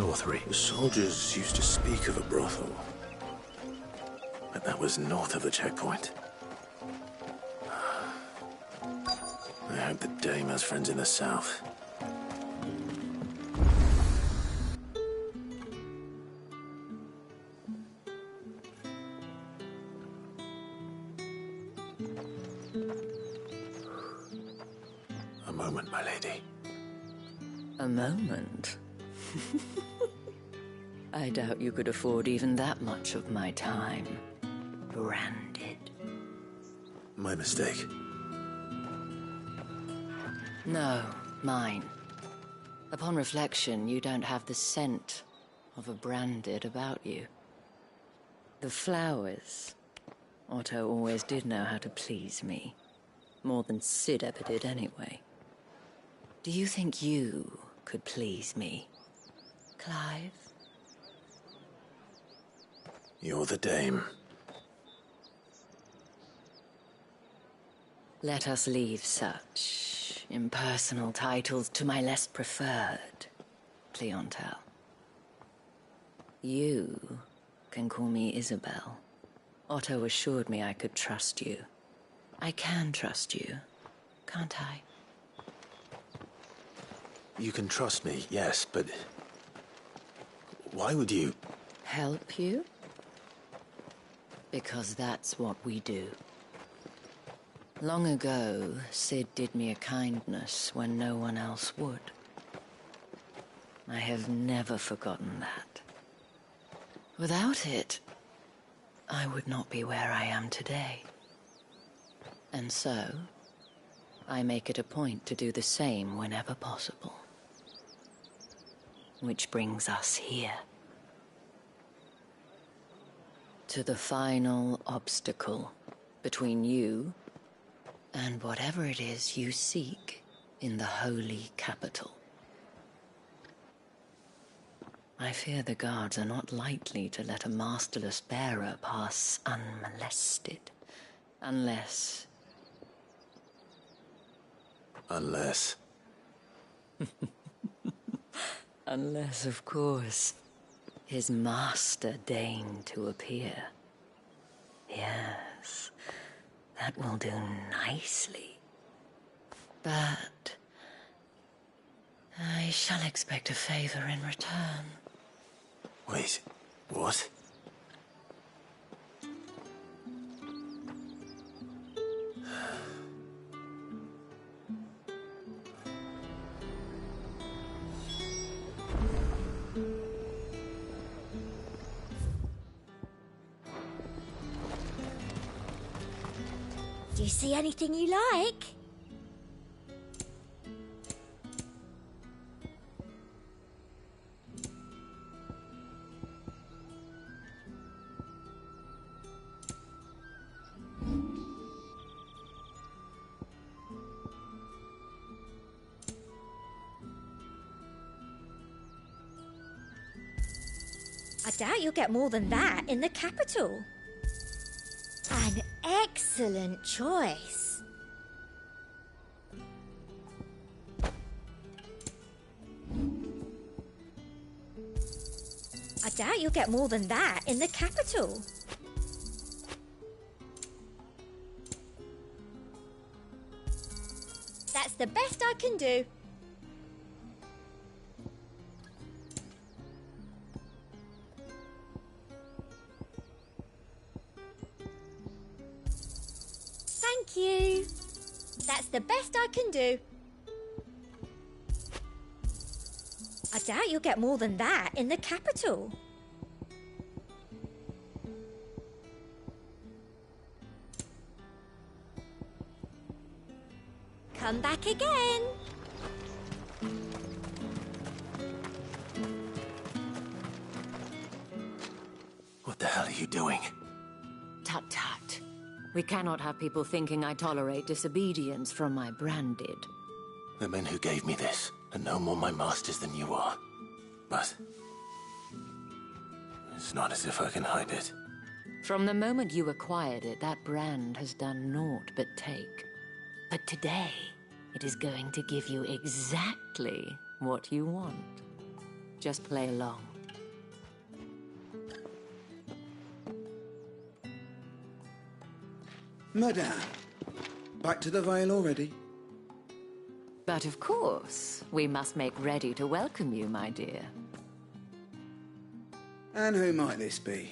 Northry. The soldiers used to speak of a brothel, but that was north of the checkpoint. I hope the dame has friends in the south. A moment, my lady. A moment? I doubt you could afford even that much of my time. Branded. My mistake. No, mine. Upon reflection, you don't have the scent of a branded about you. The flowers. Otto always did know how to please me. More than Sid ever did anyway. Do you think you could please me, Clive? You're the dame. Let us leave such impersonal titles to my less preferred clientele. You can call me Isabel. Otto assured me I could trust you. I can trust you, can't I? You can trust me, yes, but why would you? Help you? Because that's what we do. Long ago, Sid did me a kindness when no one else would. I have never forgotten that. Without it, I would not be where I am today. And so, I make it a point to do the same whenever possible. Which brings us here. To the final obstacle between you and whatever it is you seek in the holy capital. I fear the guards are not likely to let a masterless bearer pass unmolested. Unless... Unless... Unless, of course, his master deigned to appear. Yes, that will do nicely. But I shall expect a favor in return. Wait, what? Do you see anything you like? I doubt you'll get more than that in the capital. An excellent choice. I doubt you'll get more than that in the capital. That's the best I can do. Thank you. That's the best I can do. I doubt you'll get more than that in the capital. Come back again. What the hell are you doing? Tut tut. We cannot have people thinking I tolerate disobedience from my branded. The men who gave me this are no more my masters than you are. But it's not as if I can hide it. From the moment you acquired it, that brand has done naught but take. But today, it is going to give you exactly what you want. Just play along. Madame, back to the Vale already? But of course, we must make ready to welcome you, my dear. And who might this be?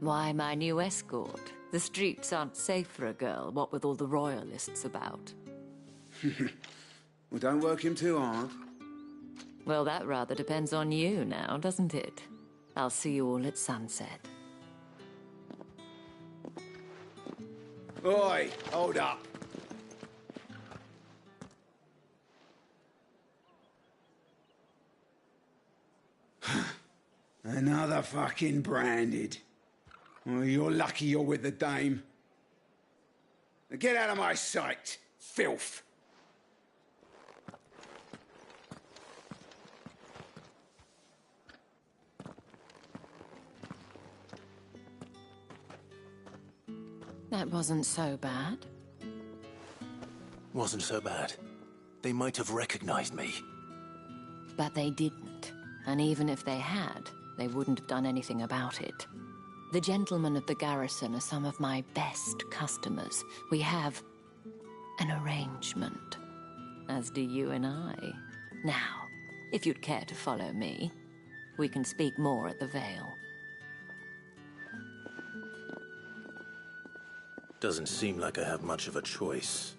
Why, my new escort. The streets aren't safe for a girl, what with all the royalists about. Well, don't work him too hard. Well, that rather depends on you now, doesn't it? I'll see you all at sunset. Oi, hold up. Another fucking branded. Oh, you're lucky you're with the dame. Now get out of my sight, filth. That wasn't so bad. Wasn't so bad. They might have recognized me. But they didn't. And even if they had, they wouldn't have done anything about it. The gentlemen of the garrison are some of my best customers. We have an arrangement, as do you and I. Now, if you'd care to follow me, we can speak more at the Vale. Doesn't seem like I have much of a choice.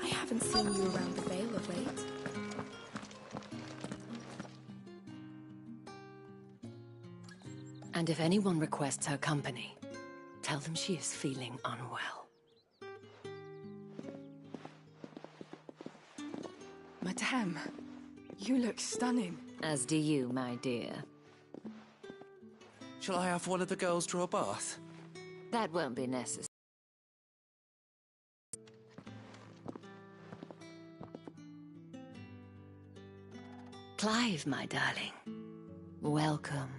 I haven't seen you around the Vale of late. And if anyone requests her company, tell them she is feeling unwell. Madame, you look stunning. As do you, my dear. Shall I have one of the girls draw a bath? That won't be necessary. Clive, my darling. Welcome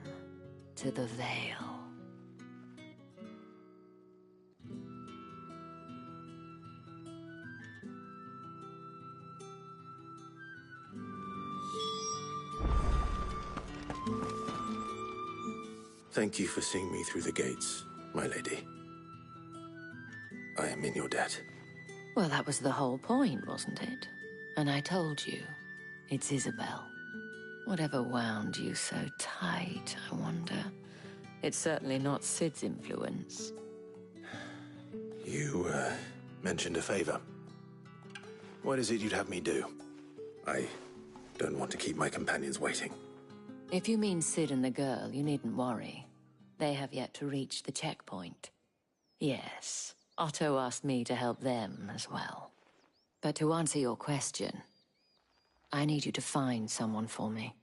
to the Vale. Thank you for seeing me through the gates, my lady. I am in your debt. Well, that was the whole point, wasn't it? And I told you, it's Isabel. Whatever wound you so tight, I wonder. It's certainly not Sid's influence. You, mentioned a favor. What is it you'd have me do? I don't want to keep my companions waiting. If you mean Sid and the girl, you needn't worry. They have yet to reach the checkpoint. Yes, Otto asked me to help them as well. But to answer your question, I need you to find someone for me.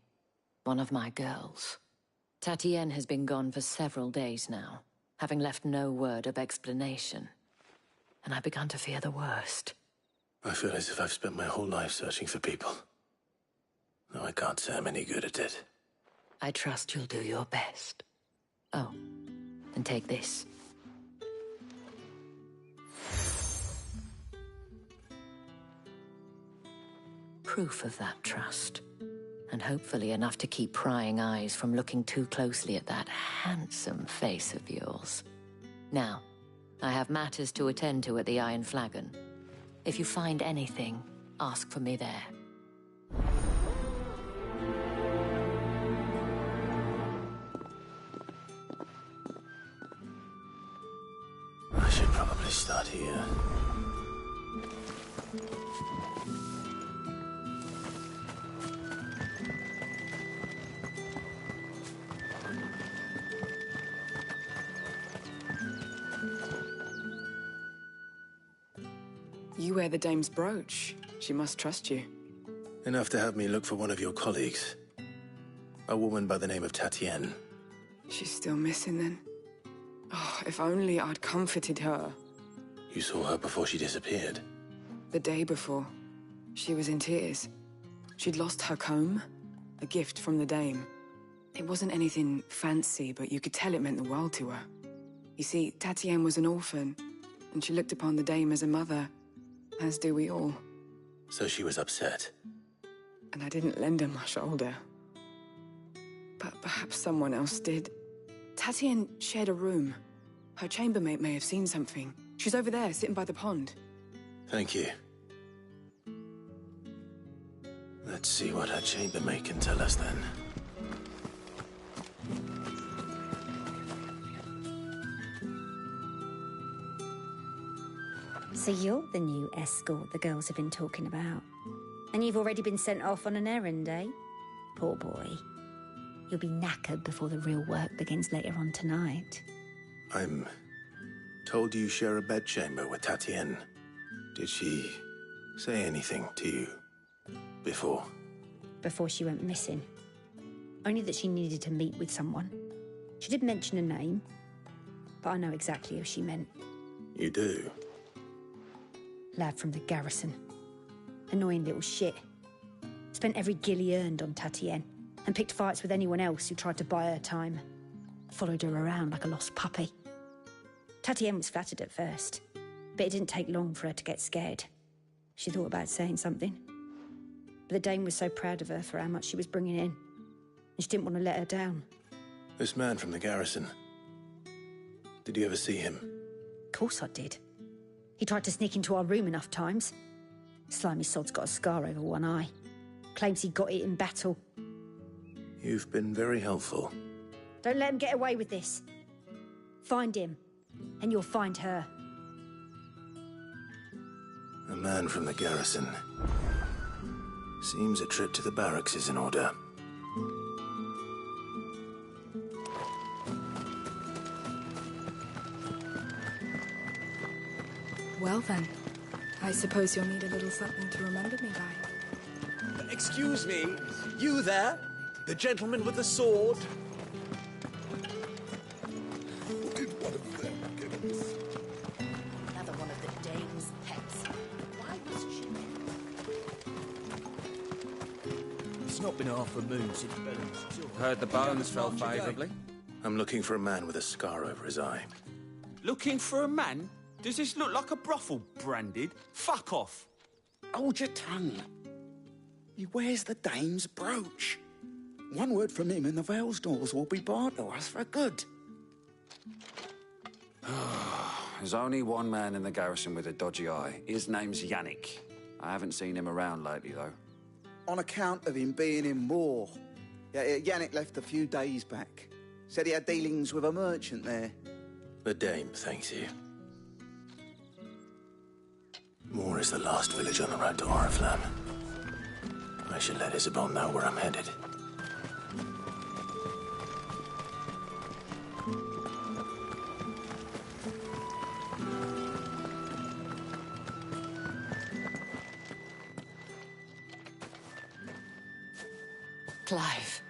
One of my girls. Tatienne has been gone for several days now, having left no word of explanation. And I've begun to fear the worst. I feel as if I've spent my whole life searching for people. No, I can't say I'm any good at it. I trust you'll do your best. Oh, and take this. Proof of that trust. And hopefully enough to keep prying eyes from looking too closely at that handsome face of yours. Now, I have matters to attend to at the Iron Flagon. If you find anything, ask for me there. I should probably start here. You wear the dame's brooch. She must trust you. Enough to have me look for one of your colleagues. A woman by the name of Tatienne. She's still missing then. Oh, if only I'd comforted her. You saw her before she disappeared. The day before, she was in tears. She'd lost her comb, a gift from the dame. It wasn't anything fancy, but you could tell it meant the world to her. You see, Tatienne was an orphan, and she looked upon the dame as a mother, as do we all. So she was upset. And I didn't lend her my shoulder. But perhaps someone else did. Tatienne shared a room. Her chambermaid may have seen something. She's over there, sitting by the pond. Thank you. Let's see what her chambermaid can tell us then. So you're the new escort the girls have been talking about. And you've already been sent off on an errand, eh? Poor boy. You'll be knackered before the real work begins later on tonight. I'm told you share a bedchamber with Tatienne. Did she say anything to you before? Before she went missing. Only that she needed to meet with someone. She did mention a name, but I know exactly who she meant. You do? Lad from the garrison. Annoying little shit. Spent every guil he earned on Tatienne, and picked fights with anyone else who tried to buy her time. Followed her around like a lost puppy. Tatienne was flattered at first, but it didn't take long for her to get scared. She thought about saying something. But the dame was so proud of her for how much she was bringing in, and she didn't want to let her down. This man from the garrison. Did you ever see him? Of course I did. He tried to sneak into our room enough times. Slimy sod's got a scar over one eye. Claims he got it in battle. You've been very helpful. Don't let him get away with this. Find him, and you'll find her. A man from the garrison. Seems a trip to the barracks is in order. Well then, I suppose you'll need a little something to remember me by. Excuse me, you there? The gentleman with the sword? Another one of the dame's pets. Why was she there? It's not been half a moon since Bellum's. Heard the bones fell favourably. I'm looking for a man with a scar over his eye. Looking for a man? Does this look like a brothel, Branded? Fuck off. Hold your tongue. He wears the dame's brooch. One word from him and the Vale's doors will be barred to us for good. There's only one man in the garrison with a dodgy eye. His name's Yannick. I haven't seen him around lately, though. On account of him being in war. Yeah, Yannick left a few days back. Said he had dealings with a merchant there. The dame thanks you. Moor is the last village on the road to Oriflamme. I should let Isabel know where I'm headed. Clive,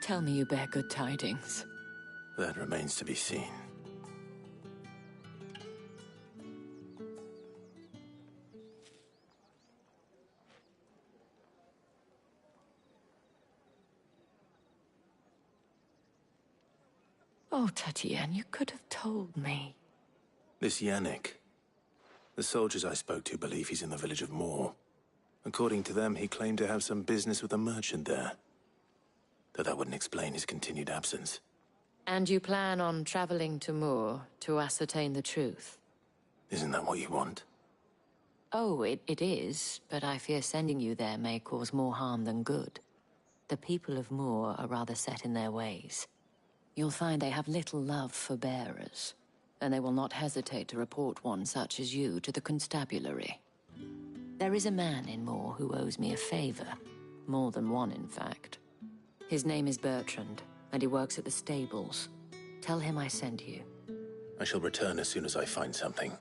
tell me you bear good tidings. That remains to be seen. Oh, Tatienne, you could have told me. This Yannick. The soldiers I spoke to believe he's in the village of Moor. According to them, he claimed to have some business with a merchant there. Though that wouldn't explain his continued absence. And you plan on traveling to Moor to ascertain the truth? Isn't that what you want? Oh, it is, but I fear sending you there may cause more harm than good. The people of Moor are rather set in their ways. You'll find they have little love for bearers, and they will not hesitate to report one such as you to the constabulary. There is a man in Moor who owes me a favor. More than one, in fact. His name is Bertrand, and he works at the stables. Tell him I sent you. I shall return as soon as I find something.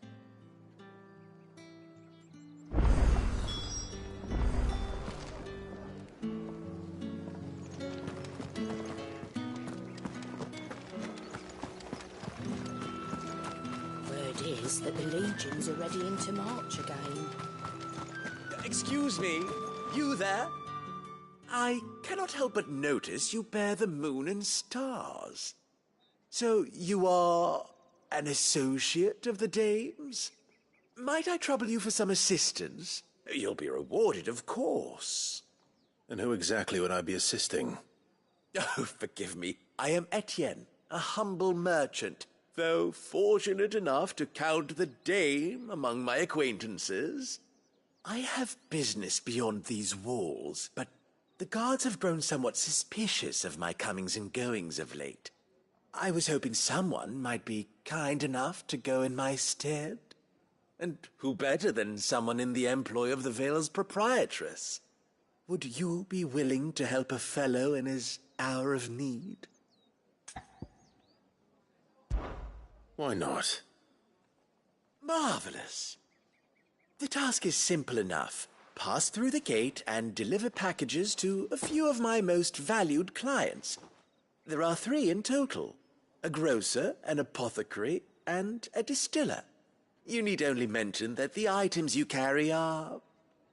Word is that the legions are ready into march again. Excuse me, you there? I cannot help but notice you bear the moon and stars. So you are An associate of the dame's? Might I trouble you for some assistance? You'll be rewarded, of course. And who exactly would I be assisting? Oh, forgive me. I am Etienne, a humble merchant, though fortunate enough to count the dame among my acquaintances. I have business beyond these walls, but the guards have grown somewhat suspicious of my comings and goings of late. I was hoping someone might be kind enough to go in my stead. And who better than someone in the employ of the Vale's proprietress? Would you be willing to help a fellow in his hour of need? Why not? Marvelous. The task is simple enough. Pass through the gate and deliver packages to a few of my most valued clients. There are 3 in total: a grocer, an apothecary, and a distiller. You need only mention that the items you carry are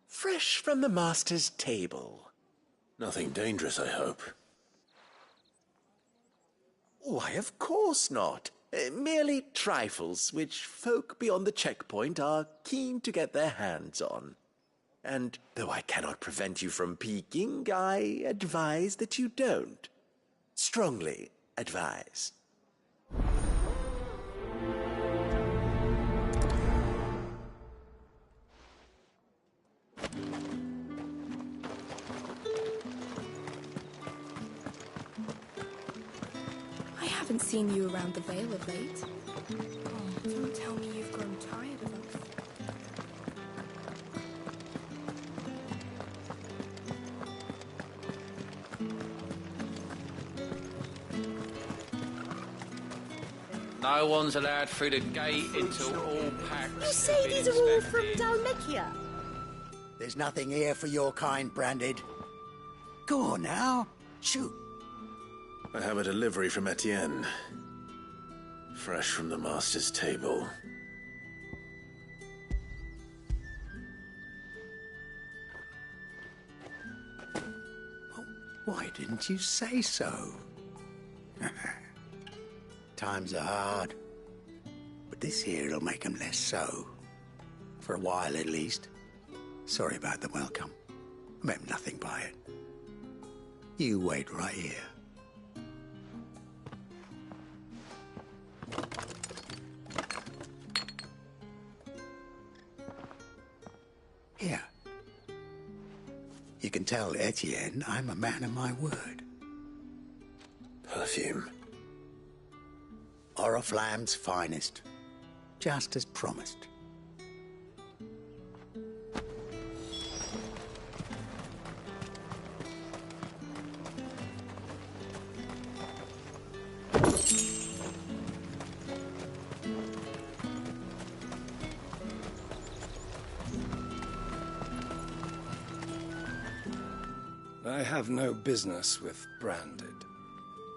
fresh from the master's table. Nothing dangerous, I hope. Why, of course not. Merely trifles which folk beyond the checkpoint are keen to get their hands on. And though I cannot prevent you from peeking, I advise that you don't. Strongly advise. I haven't seen you around the Vale of late. Oh, don't tell me you've grown tired of us. No one's allowed through the gate until all packs. You say these are all from Dalmikia? There's nothing here for your kind, Branded. Go on now, shoot. I have a delivery from Etienne. Fresh from the master's table. Why didn't you say so? Times are hard. But this here'll make 'em less so. For a while, at least. Sorry about the welcome. I meant nothing by it. You wait right here. Here. You can tell Etienne I'm a man of my word. Perfume. Oriflamme's finest. Just as promised. I have no business with Branded.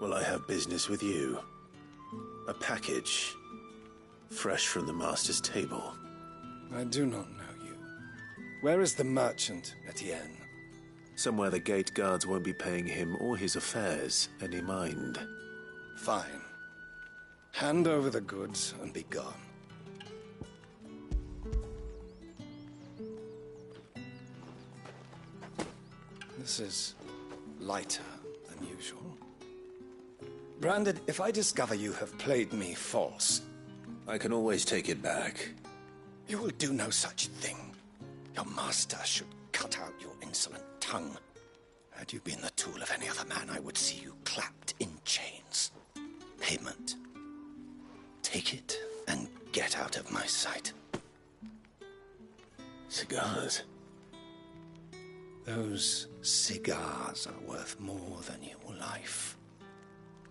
Well, I have business with you. A package. Fresh from the master's table. I do not know you. Where is the merchant, Etienne? Somewhere the gate guards won't be paying him or his affairs any mind. Fine. Hand over the goods and be gone. This is lighter than usual. Branded, if I discover you have played me false... I can always take it back. You will do no such thing. Your master should cut out your insolent tongue. Had you been the tool of any other man, I would see you clapped in chains. Payment. Take it and get out of my sight. Cigars? Those cigars are worth more than your life.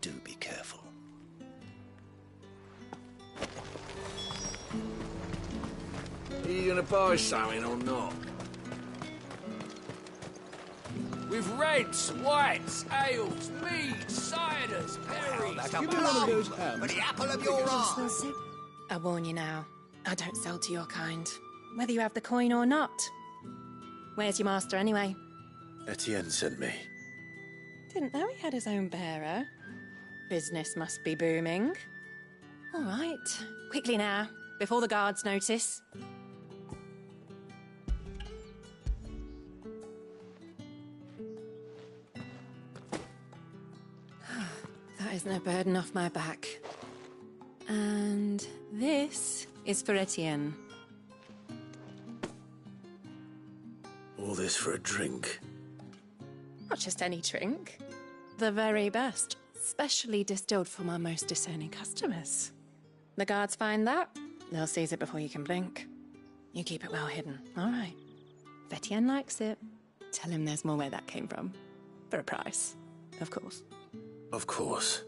Do be careful. Are you gonna buy something or not? With reds, whites, ales, meads, ciders, berries. Like a plum for the apple of your eye. I warn you now, I don't sell to your kind, whether you have the coin or not. Where's your master, anyway? Etienne sent me. Didn't know he had his own bearer. Business must be booming. All right. Quickly now, before the guards notice. That is no burden off my back. And this is for Etienne. All this for a drink? Not just any drink. The very best. Specially distilled for my most discerning customers. The guards find that, they'll seize it before you can blink. You keep it well hidden, all right? If Etienne likes it, tell him there's more where that came from. For a price, of course. Of course.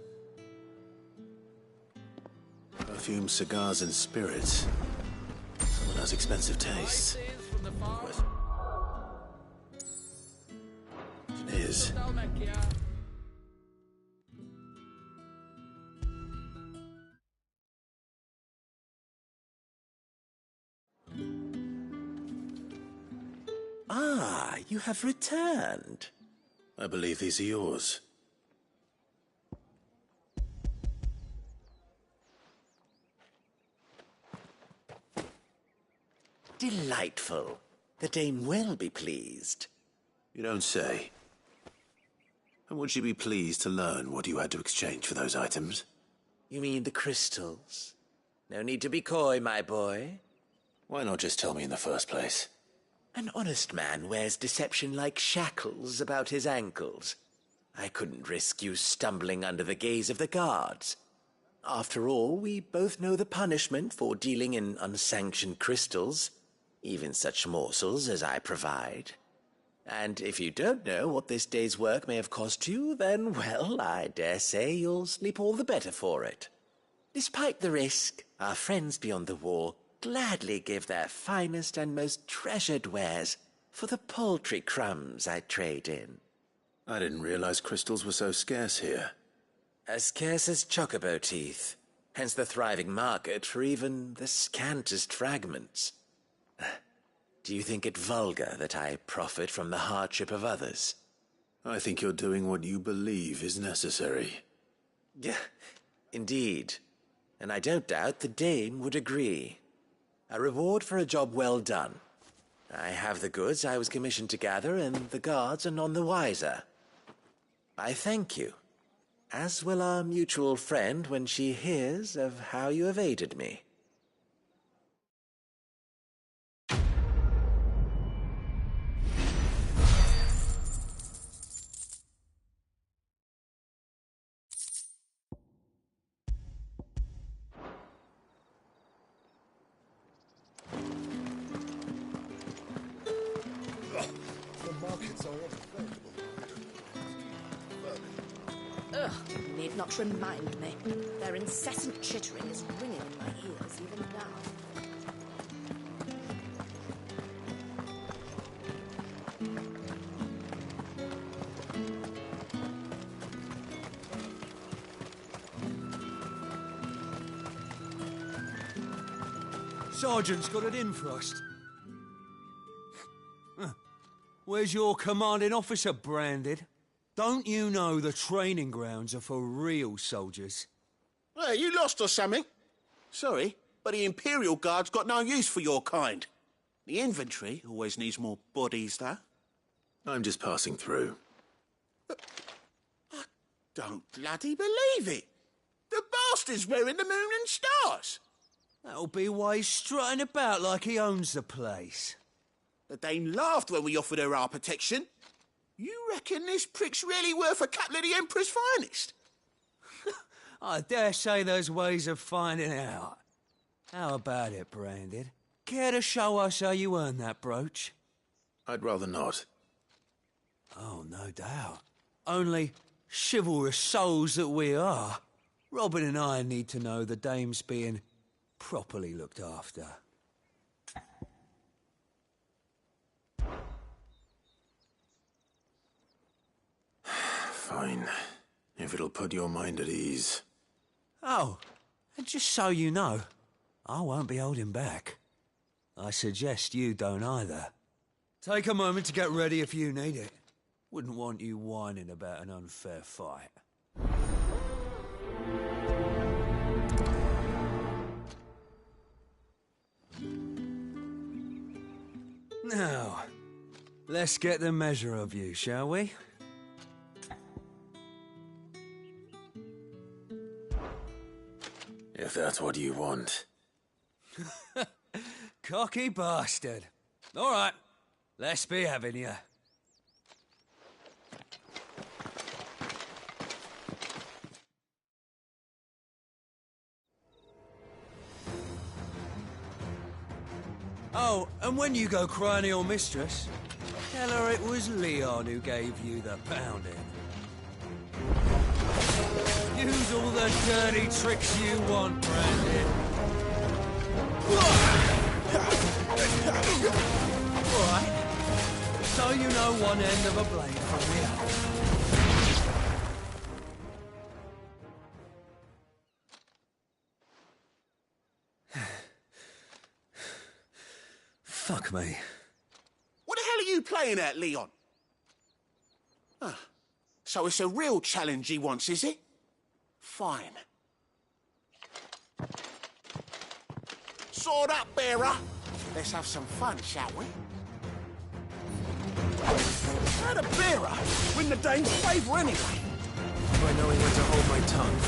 Perfume, cigars, and spirits. Someone has expensive tastes. It is. Ah, you have returned. I believe these are yours. Delightful. The dame will be pleased. You don't say. And would she be pleased to learn what you had to exchange for those items? You mean the crystals? No need to be coy, my boy. Why not just tell me in the first place? An honest man wears deception like shackles about his ankles. I couldn't risk you stumbling under the gaze of the guards. After all, we both know the punishment for dealing in unsanctioned crystals, even such morsels as I provide. And if you don't know what this day's work may have cost you, then, well, I dare say you'll sleep all the better for it. Despite the risk, our friends beyond the wall gladly give their finest and most treasured wares for the paltry crumbs I trade in. I didn't realize crystals were so scarce here. As scarce as chocobo teeth, hence the thriving market for even the scantest fragments. Do you think it vulgar that I profit from the hardship of others? I think you're doing what you believe is necessary. Yeah, indeed. And I don't doubt the dame would agree. A reward for a job well done. I have the goods I was commissioned to gather, and the guards are none the wiser. I thank you, as will our mutual friend when she hears of how you have aided me. Ugh, you need not remind me. Their incessant chittering is ringing in my ears even now. Sergeant's got it in for us. Where's your commanding officer branded? Don't you know the training grounds are for real soldiers? Hey, you lost or something? Sorry, but the Imperial Guard's got no use for your kind. The infantry always needs more bodies, though. I'm just passing through. I don't bloody believe it. The bastard's wearing the moon and stars. That'll be why he's strutting about like he owns the place. The dame laughed when we offered her our protection. You reckon this prick's really worth a couple of the Emperor's finest? I dare say there's ways of finding out. How about it, Branded? Care to show us how you earned that brooch? I'd rather not. Oh, no doubt. Only chivalrous souls that we are, Robin and I need to know the dame's being properly looked after. Fine. If it'll put your mind at ease. Oh, and just so you know, I won't be holding back. I suggest you don't either. Take a moment to get ready if you need it. Wouldn't want you whining about an unfair fight. Now, let's get the measure of you, shall we? If that's what you want. Cocky bastard. All right, let's be having you. Oh, and when you go crying to your mistress, tell her it was Leon who gave you the pounding. Use all the dirty tricks you want, Brandon. All right, so you know one end of a blade from the other. Fuck me. What the hell are you playing at, Leon? Ah, so it's a real challenge he wants, is it? Fine. Sword up, bearer. Let's have some fun, shall we? How'd a bearer win the dame's favour anyway? By knowing when to hold my tongue.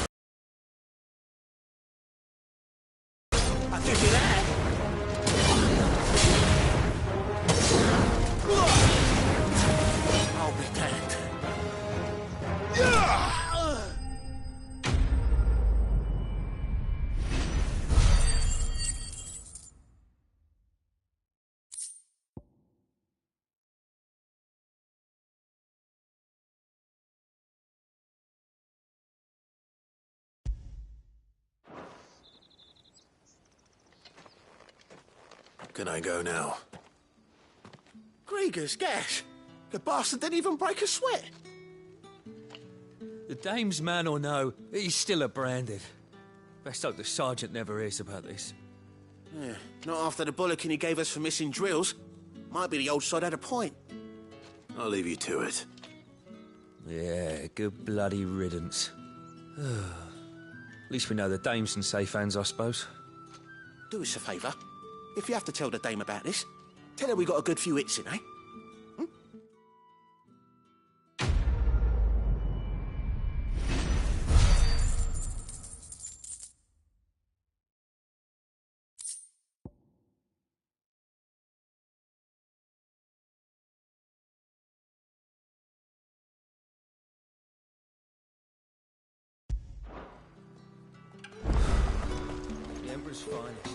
I'll give you that. I'll be damned. Can I go now? Grieger's gas. The bastard didn't even break a sweat. The dame's man or no, he's still a branded. Best hope the sergeant never hears about this. Yeah, not after the bullocking he gave us for missing drills. Might be the old sod had a point. I'll leave you to it. Yeah, good bloody riddance. At least we know the dame's in safe hands, I suppose. Do us a favour. If you have to tell the dame about this, tell her we got a good few hits in, eh? The Emperor's finest.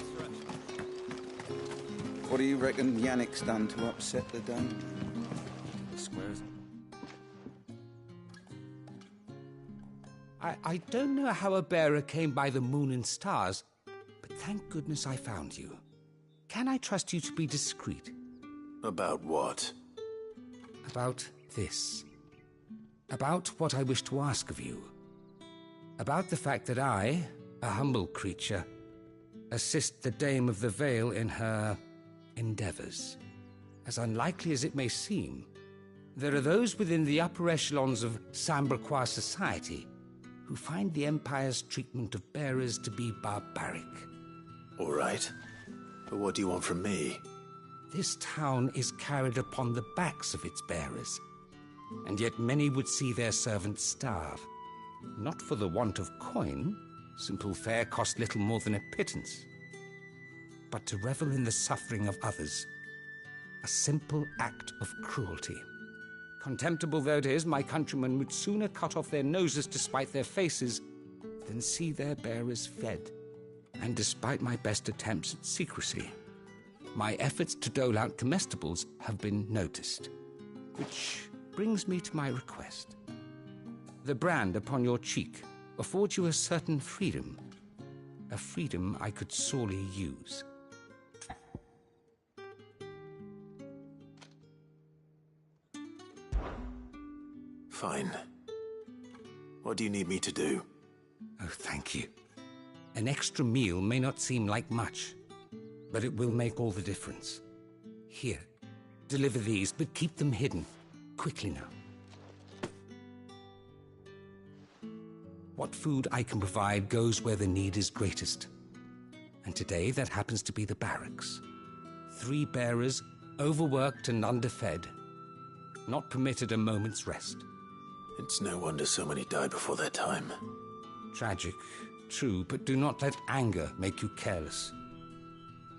What do you reckon Yannick's done to upset the dame? The squares. I don't know how a bearer came by the moon and stars, but thank goodness I found you. Can I trust you to be discreet? About what? About this. About what I wish to ask of you. About the fact that I, a humble creature, assist the Dame of the Vale in her endeavors. As unlikely as it may seem, there are those within the upper echelons of Samberquois society who find the Empire's treatment of bearers to be barbaric. All right. But what do you want from me? This town is carried upon the backs of its bearers, and yet many would see their servants starve. Not for the want of coin, simple fare cost little more than a pittance, but to revel in the suffering of others, a simple act of cruelty. Contemptible though it is, my countrymen would sooner cut off their noses to spite their faces than see their bearers fed. And despite my best attempts at secrecy, my efforts to dole out comestibles have been noticed. Which brings me to my request. The brand upon your cheek affords you a certain freedom, a freedom I could sorely use. Fine. What do you need me to do? Oh, thank you. An extra meal may not seem like much, but it will make all the difference. Here, deliver these, but keep them hidden. Quickly now. What food I can provide goes where the need is greatest. And today, that happens to be the barracks. 3 bearers overworked and underfed, not permitted a moment's rest. It's no wonder so many die before their time. Tragic, true, but do not let anger make you careless.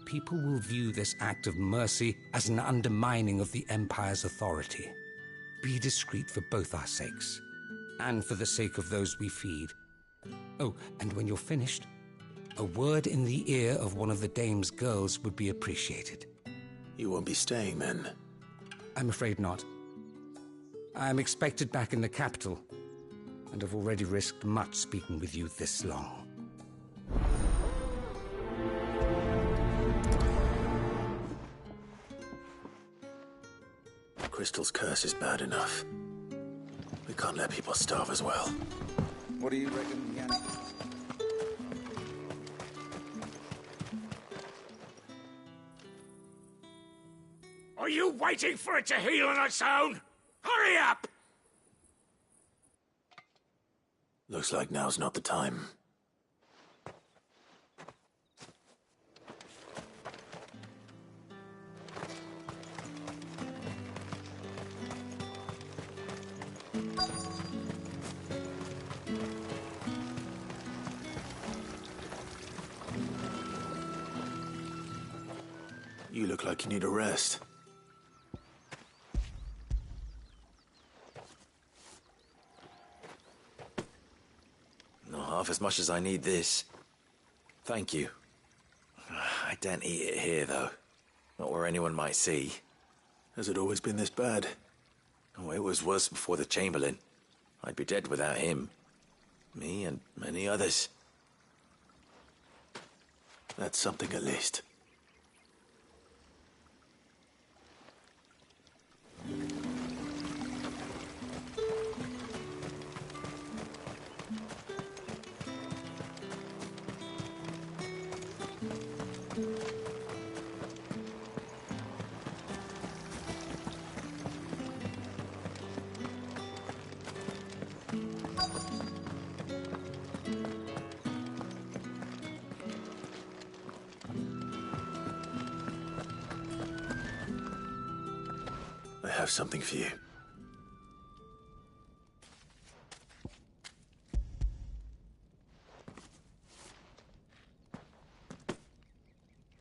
People will view this act of mercy as an undermining of the Empire's authority. Be discreet for both our sakes, and for the sake of those we feed. Oh, and when you're finished, a word in the ear of one of the dame's girls would be appreciated. You won't be staying, then? I'm afraid not. I am expected back in the capital, and have already risked much speaking with you this long. Crystal's curse is bad enough. We can't let people starve as well. What do you reckon, Yannick? Are you waiting for it to heal on its own? Hurry up! Looks like now's not the time. You look like you need a rest. Not half as much as I need this. Thank you. I daren't eat it here, though. Not where anyone might see. Has it always been this bad? Oh, it was worse before the Chamberlain. I'd be dead without him. Me and many others. That's something at least. I have something for you.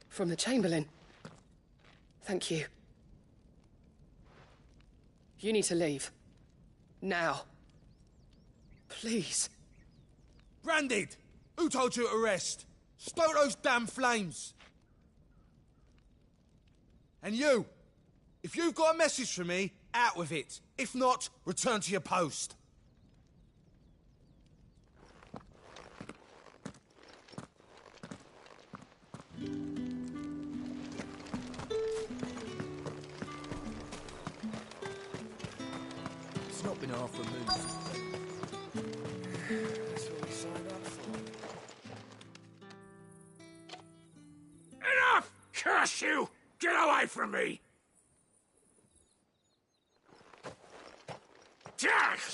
From the Chamberlain. Thank you. You need to leave. Now. Please. Branded! Who told you to rest? Stoke those damn flames! And you! If you've got a message for me, out with it. If not, return to your post. It's not been half removed. That's what we signed up for. Enough! Curse you! Get away from me!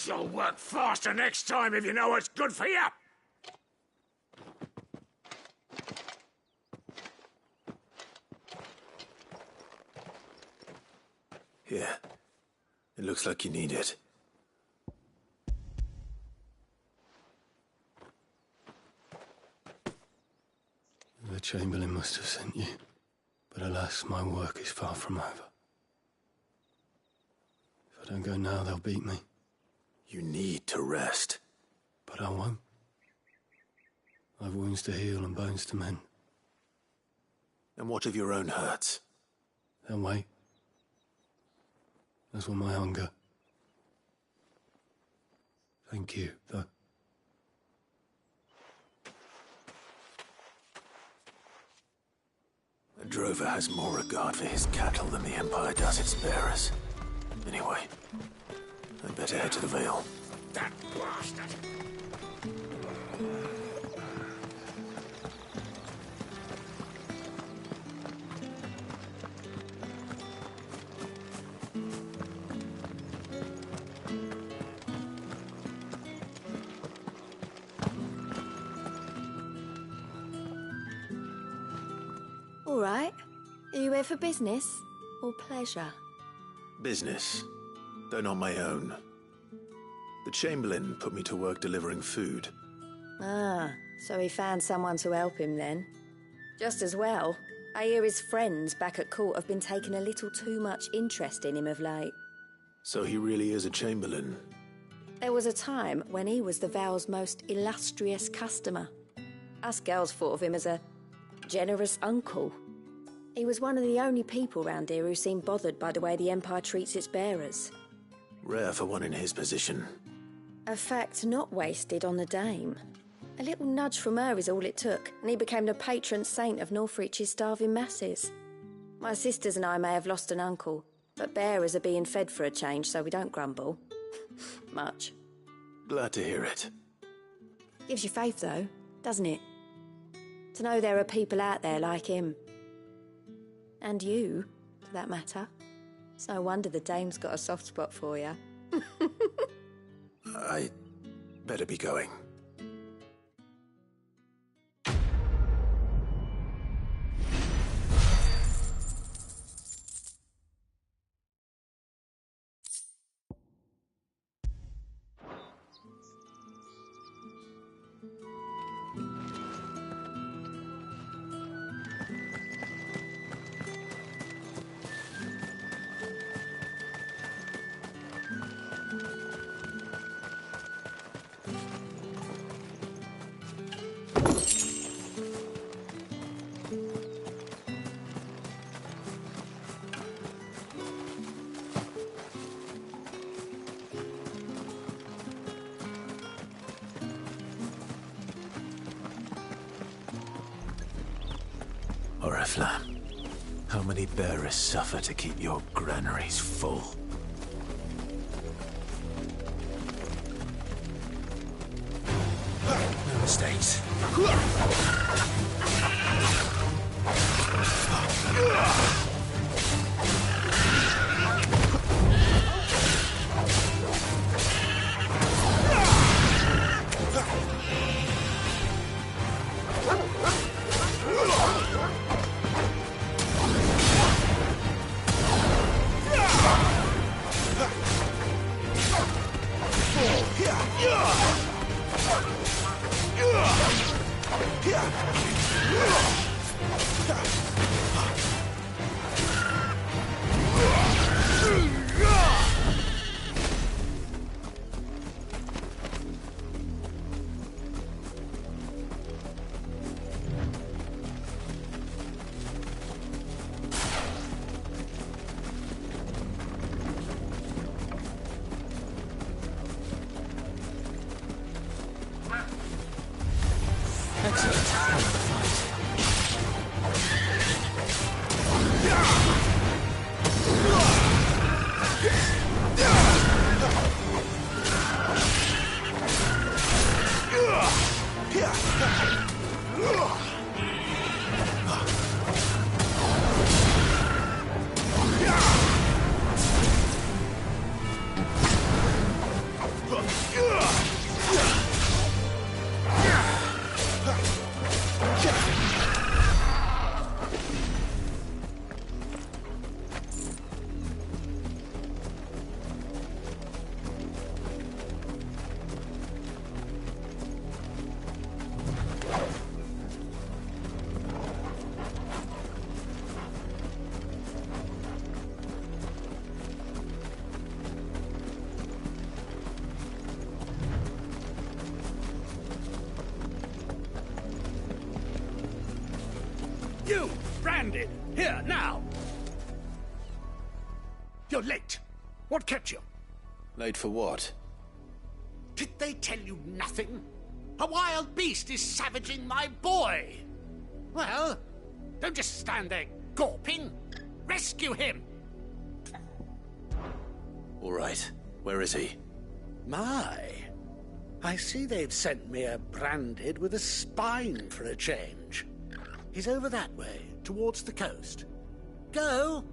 You'll work faster next time if you know what's good for you! Here. It looks like you need it. The Chamberlain must have sent you. But alas, my work is far from over. If I don't go now, they'll beat me. You need to rest. But I won't. I've wounds to heal and bones to mend. And what of your own hurts? They'll wait. As will my hunger. Thank you, though. A drover has more regard for his cattle than the Empire does its bearers. Anyway, I'd better head to the Vale. That bastard! All right. Are you here for business? or pleasure? Business, though not my own. The Chamberlain put me to work delivering food. Ah, so he found someone to help him then. Just as well. I hear his friends back at court have been taking a little too much interest in him of late. So he really is a Chamberlain? There was a time when he was the Vale's most illustrious customer. Us girls thought of him as a generous uncle. He was one of the only people round here who seemed bothered by the way the Empire treats its bearers. Rare for one in his position. A fact not wasted on the Dame. A little nudge from her is all it took, and he became the patron saint of Northreach's starving masses. My sisters and I may have lost an uncle, but bearers are being fed for a change, so we don't grumble. Much. Glad to hear it. Gives you faith, though, doesn't it? To know there are people out there like him. And you, for that matter. It's no wonder the Dame's got a soft spot for you. I better be going. Oriflamme, how many bearers suffer to keep your granaries full? No mistakes. You, branded, here, now! You're late. What kept you? Late for what? Did they tell you nothing? A wild beast is savaging my boy! Well, don't just stand there gawping. Rescue him! All right. Where is he? My, I see they've sent me a branded with a spine for a change. He's over that way, towards the coast. Go,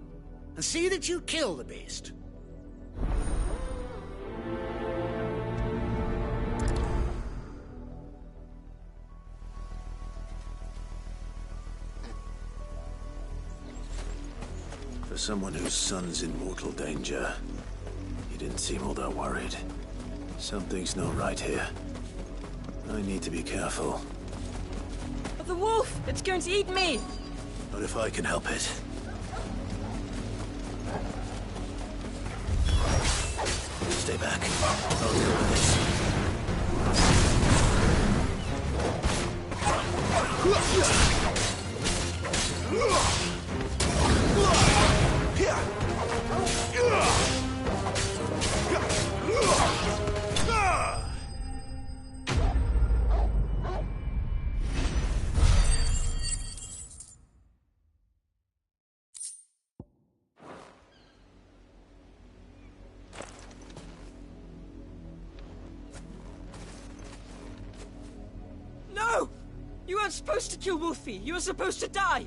and see that you kill the beast. For someone whose son's in mortal danger. He didn't seem all that worried. Something's not right here. I need to be careful. But the wolf! It's going to eat me! Not if I can help it. Stay back. I'll deal with this. No! You weren't supposed to kill Wolfie. You were supposed to die.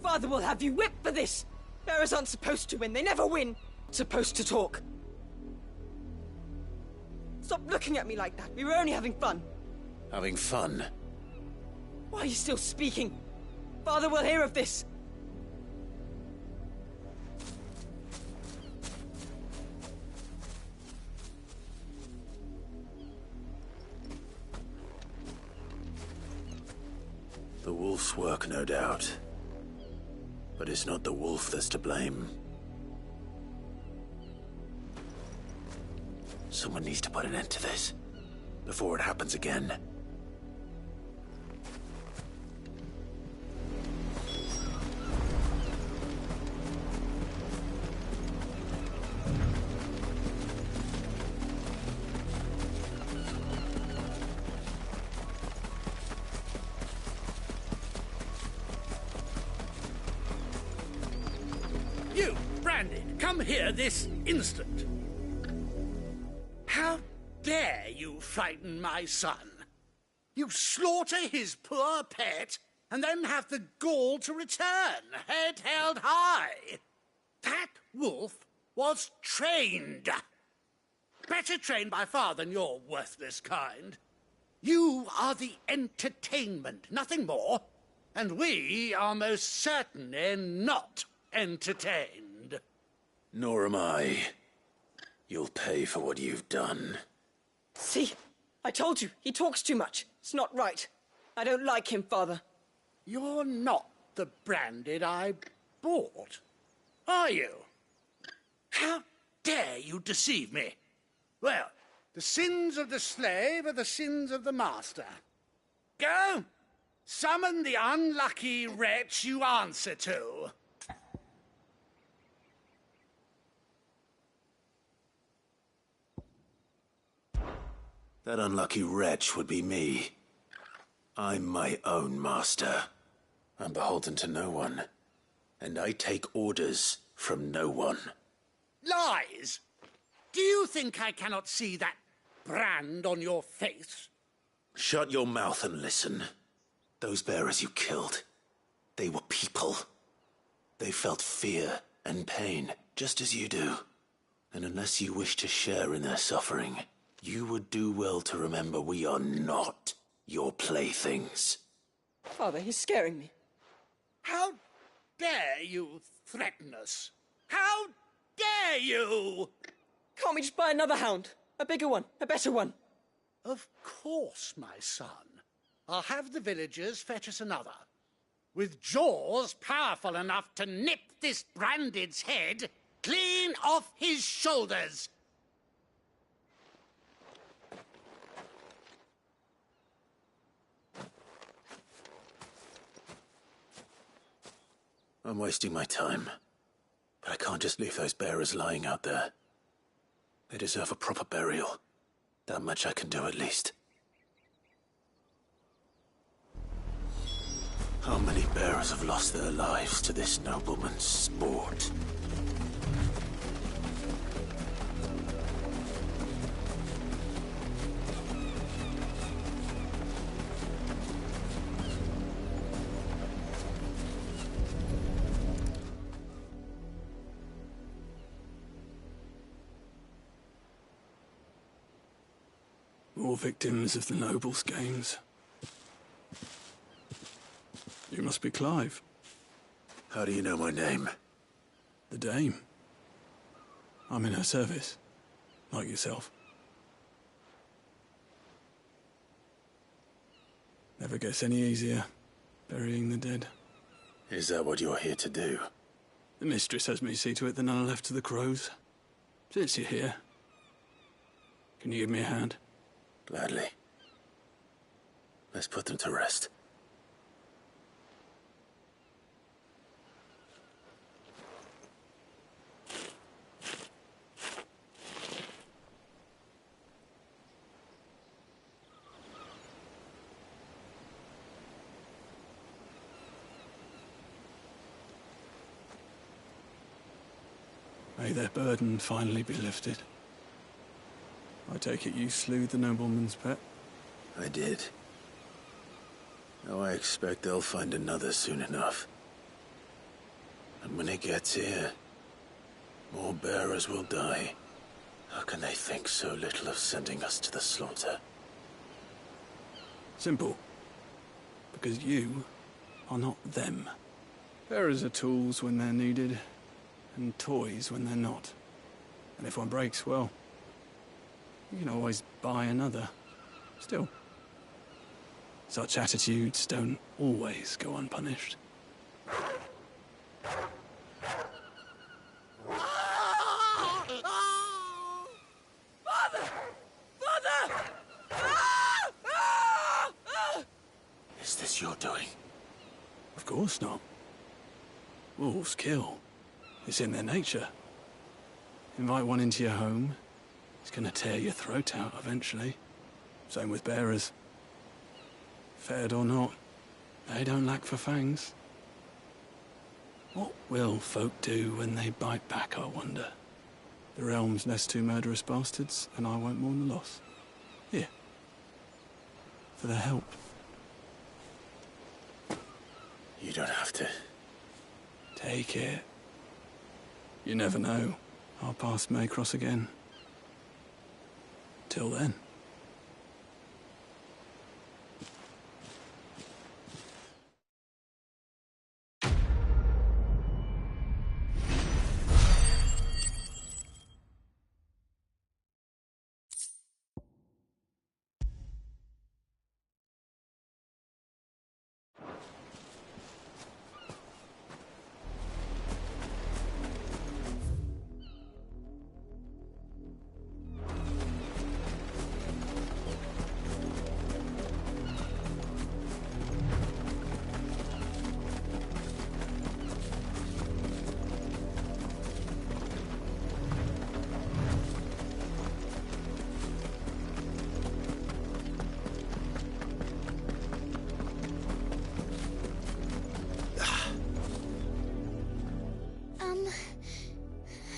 Father will have you whipped for this. Bearers aren't supposed to win. They never win. Supposed to talk. Stop looking at me like that. We were only having fun. Having fun? Why are you still speaking? Father will hear of this. The wolf's work, no doubt. But it's not the wolf that's to blame. Someone needs to put an end to this, before it happens again. You, Branded, come here this instant. How dare you frighten my son? You slaughter his poor pet, and then have the gall to return, head held high. That wolf was trained. Better trained by far than your worthless kind. You are the entertainment, nothing more. And we are most certainly not entertained. Nor am I. You'll pay for what you've done. See? I told you. He talks too much. It's not right. I don't like him, Father. You're not the Branded I bought, are you? How dare you deceive me? Well, the sins of the slave are the sins of the master. Go! Summon the unlucky wretch you answer to. That unlucky wretch would be me. I'm my own master. I'm beholden to no one. And I take orders from no one. Lies! Do you think I cannot see that brand on your face? Shut your mouth and listen. Those bearers you killed, they were people. They felt fear and pain, just as you do. And unless you wish to share in their suffering, you would do well to remember we are not your playthings. Father, he's scaring me. How dare you threaten us? How dare you? Can't we just buy another hound? A bigger one, a better one. Of course, my son. I'll have the villagers fetch us another. With jaws powerful enough to nip this Branded's head clean off his shoulders. I'm wasting my time. But I can't just leave those bearers lying out there. They deserve a proper burial. That much I can do at least. How many bearers have lost their lives to this nobleman's sport? More victims of the nobles' games. You must be Clive. How do you know my name? The Dame. I'm in her service, like yourself. Never gets any easier, burying the dead. Is that what you're here to do? The mistress has me see to it that none are left to the crows. Since you're here, can you give me a hand? Gladly. Let's put them to rest. May their burden finally be lifted. I take it you slew the nobleman's pet? I did. Now I expect they'll find another soon enough. And when it gets here, more bearers will die. How can they think so little of sending us to the slaughter? Simple. Because you are not them. Bearers are tools when they're needed, and toys when they're not. And if one breaks, well, you can always buy another. Still, such attitudes don't always go unpunished. Father! Father! Is this your doing? Of course not. Wolves kill. It's in their nature. Invite one into your home, it's gonna tear your throat out eventually. Same with bearers. Fed or not, they don't lack for fangs. What will folk do when they bite back, I wonder? The realm's less two murderous bastards, and I won't mourn the loss. Here. For their help. You don't have to. Take it. You never know. Our paths may cross again. Till then.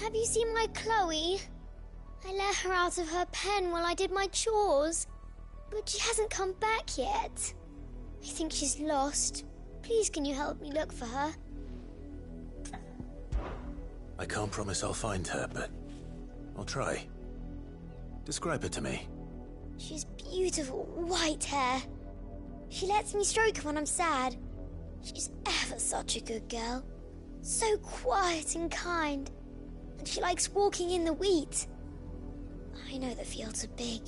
Have you seen my Chloe? I let her out of her pen while I did my chores, but she hasn't come back yet. I think she's lost. Please, can you help me look for her? I can't promise I'll find her, but I'll try. Describe her to me. She's beautiful white hair. She lets me stroke her when I'm sad. She's ever such a good girl. So quiet and kind. And she likes walking in the wheat. I know the fields are big,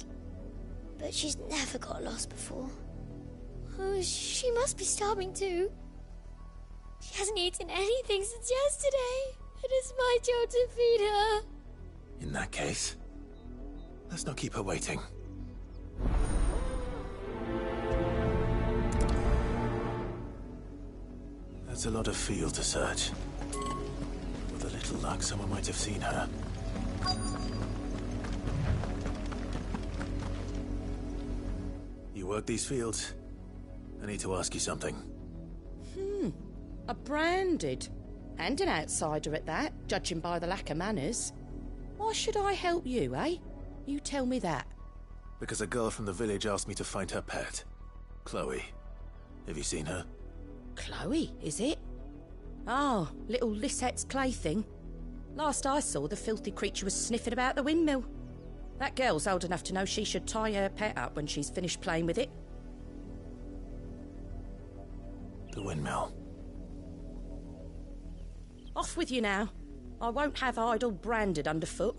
but she's never got lost before. Oh, she must be starving too. She hasn't eaten anything since yesterday. It is my job to feed her. In that case, let's not keep her waiting. That's a lot of field to search. With a little luck, someone might have seen her. You work these fields? I need to ask you something. A branded. And an outsider at that, judging by the lack of manners. Why should I help you, eh? You tell me that. Because a girl from the village asked me to find her pet. Chloe. Have you seen her? Chloe, is it? Oh, little Lissette's plaything. Last I saw, the filthy creature was sniffing about the windmill. That girl's old enough to know she should tie her pet up when she's finished playing with it. The windmill. Off with you now. I won't have idle branded underfoot.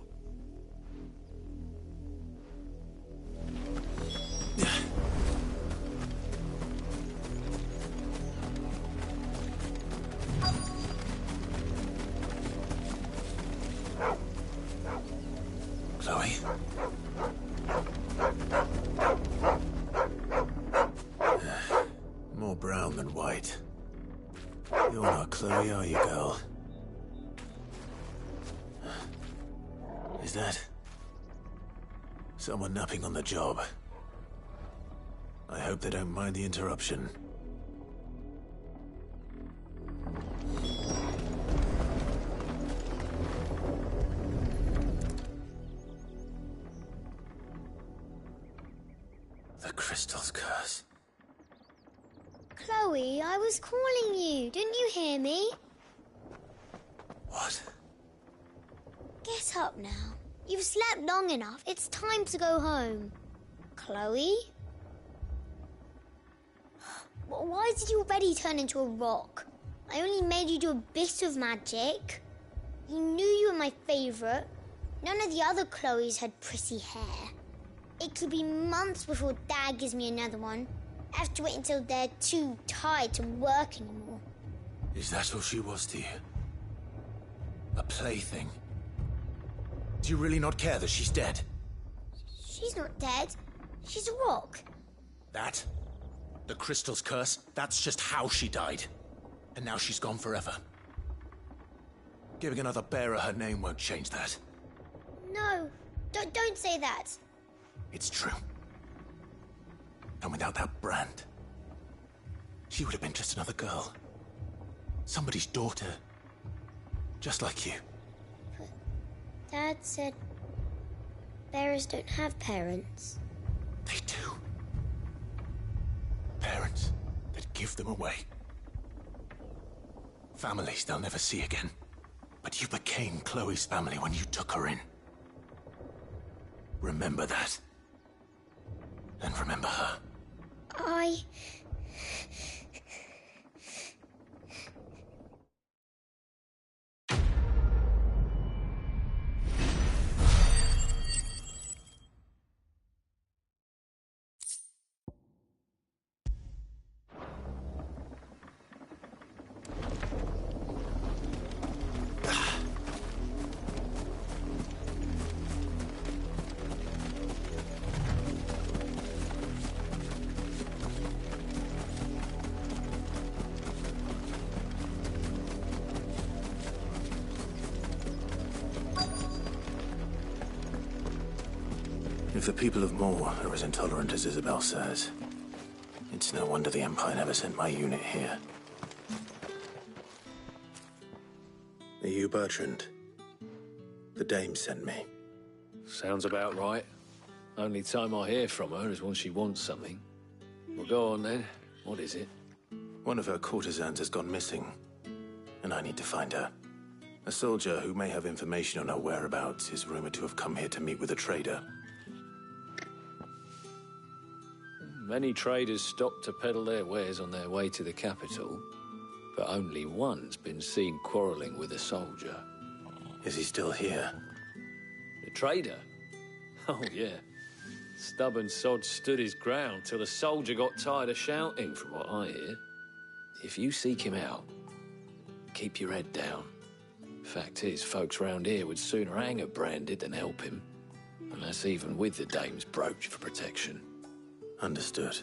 Chloe? More brown than white. You're not Chloe, are you, girl? Is that someone napping on the job? I hope they don't mind the interruption. The crystal's curse. Chloe, I was calling you. Didn't you hear me? What? Get up now. You've slept long enough. It's time to go home. Chloe? Why did you already turn into a rock? I only made you do a bit of magic. You knew you were my favourite. None of the other Chloes had pretty hair. It could be months before Dad gives me another one. I have to wait until they're too tired to work anymore. Is that all she was to you? A plaything? Do you really not care that she's dead? She's not dead. She's a rock. That? The crystal's curse? That's just how she died. And now she's gone forever. Giving another bearer her name won't change that. No, don't say that. It's true. And without that brand, she would have been just another girl. Somebody's daughter. Just like you. But Dad said bearers don't have parents. They do. Parents that give them away. Families they'll never see again. But you became Chloe's family when you took her in. Remember that. And remember her. If the people of Moor are as intolerant as Isabel says, it's no wonder the Empire never sent my unit here. Are you Bertrand? The Dame sent me. Sounds about right. Only time I hear from her is when she wants something. Well, go on then. What is it? One of her courtesans has gone missing, and I need to find her. A soldier who may have information on her whereabouts is rumored to have come here to meet with a trader. Many traders stop to peddle their wares on their way to the capital, but only one's been seen quarrelling with a soldier. Is he still here? The trader? Oh, yeah. Stubborn sod stood his ground till the soldier got tired of shouting, from what I hear. If you seek him out, keep your head down. Fact is, folks round here would sooner hang a branded than help him. And that's even with the Dame's brooch for protection. Understood.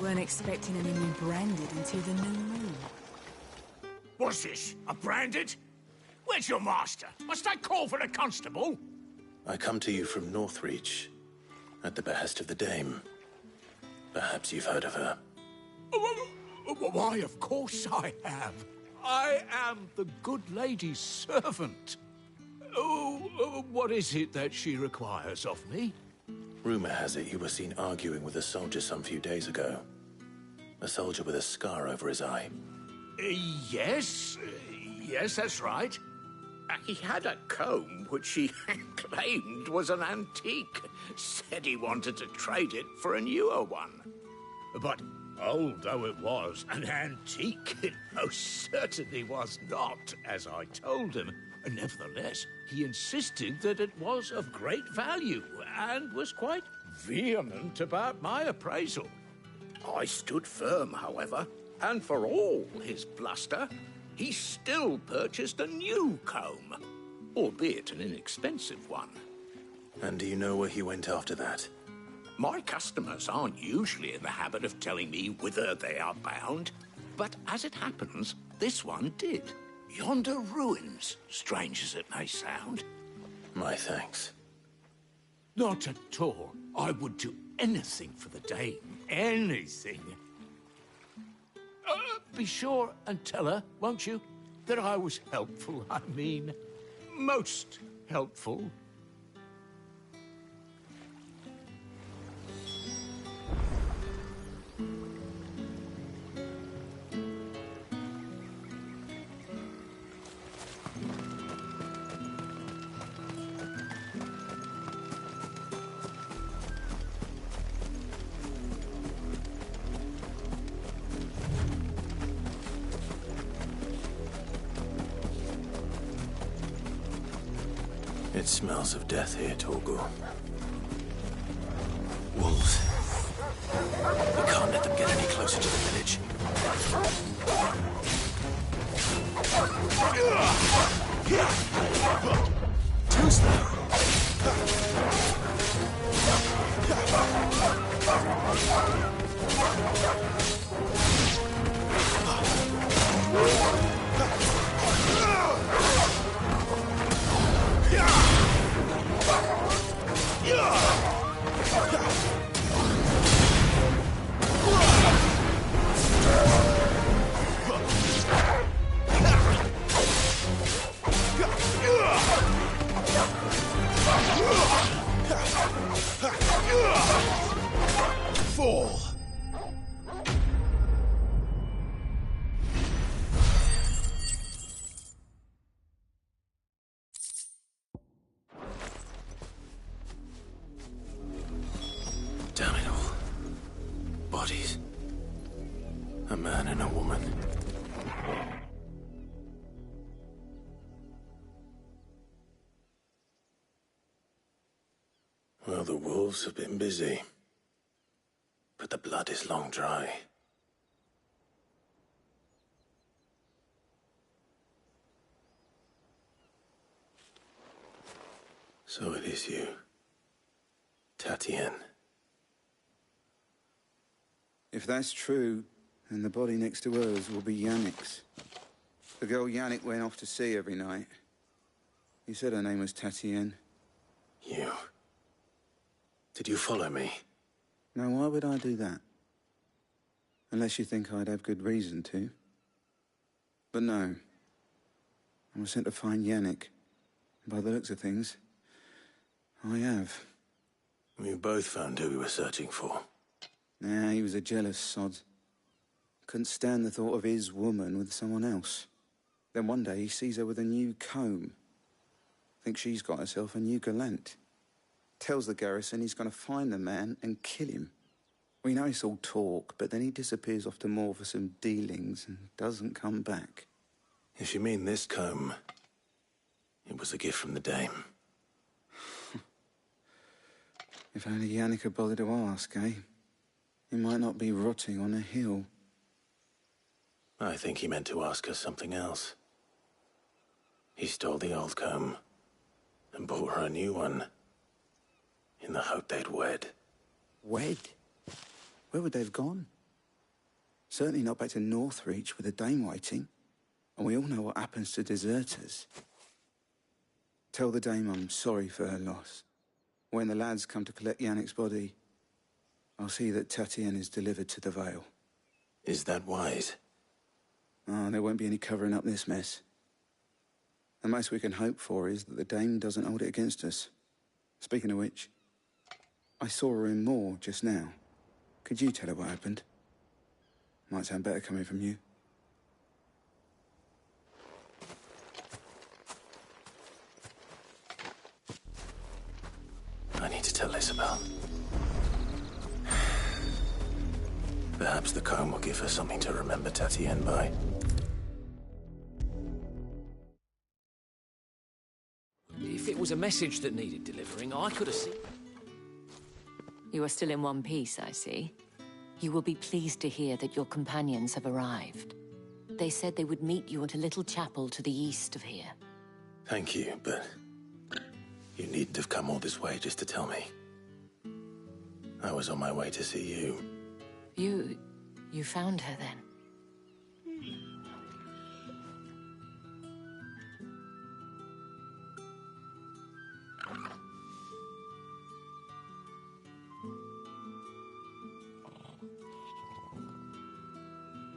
Weren't expecting any new branded until the new moon. What's this? A branded? Where's your master? Must I call for the constable? I come to you from Northreach, at the behest of the Dame. Perhaps you've heard of her. Why, of course I have. I am the good lady's servant. Oh, what is it that she requires of me? Rumor has it you were seen arguing with a soldier some few days ago. A soldier with a scar over his eye. Yes, that's right. He had a comb which he claimed was an antique. Said he wanted to trade it for a newer one. But old though it was, an antique it most certainly was not, as I told him. Nevertheless, he insisted that it was of great value, and was quite vehement about my appraisal. I stood firm, however, and for all his bluster, he still purchased a new comb, albeit an inexpensive one. And do you know where he went after that? My customers aren't usually in the habit of telling me whither they are bound, but as it happens, this one did. Yonder ruins, strange as it may sound. My thanks. Not at all. I would do anything for the dame. Anything. Be sure and tell her, won't you, that I was helpful, I mean. Most helpful. It smells of death here, Torgul. Wolves. We can't let them get any closer to the village. Too slow. Fall! Damn it all. Bodies. A man and a woman. Well, the wolves have been busy. But the blood is long dry. So it is you, Tatien. If that's true, then the body next to hers will be Yannick's. The girl Yannick went off to see every night. You said her name was Tatien. You. Did you follow me? Now, why would I do that? Unless you think I'd have good reason to. But no. I was sent to find Yannick. And by the looks of things, I have. We both found who we were searching for. Nah, he was a jealous sod. Couldn't stand the thought of his woman with someone else. Then one day he sees her with a new comb. Thinks she's got herself a new gallant. Tells the garrison he's going to find the man and kill him. We know it's all talk, but then he disappears off to Moor for some dealings and doesn't come back. If you mean this comb, it was a gift from the dame. If only Yannick had bothered to ask, eh? He might not be rotting on a hill. I think he meant to ask her something else. He stole the old comb and bought her a new one in the hope they'd wed. Wed? Where would they have gone? Certainly not back to Northreach with a dame waiting. And we all know what happens to deserters. Tell the dame I'm sorry for her loss. When the lads come to collect Yannick's body, I'll see that Tatien is delivered to the Vale. Is that wise? Oh, there won't be any covering up this mess. The most we can hope for is that the dame doesn't hold it against us. Speaking of which, I saw her in Moor just now. Could you tell her what happened? Might sound better coming from you. give her something to remember Tatienne by. If it was a message that needed delivering, I could have seen... You are still in one piece, I see. You will be pleased to hear that your companions have arrived. They said they would meet you at a little chapel to the east of here. Thank you, but you needn't have come all this way just to tell me. I was on my way to see you. You found her then?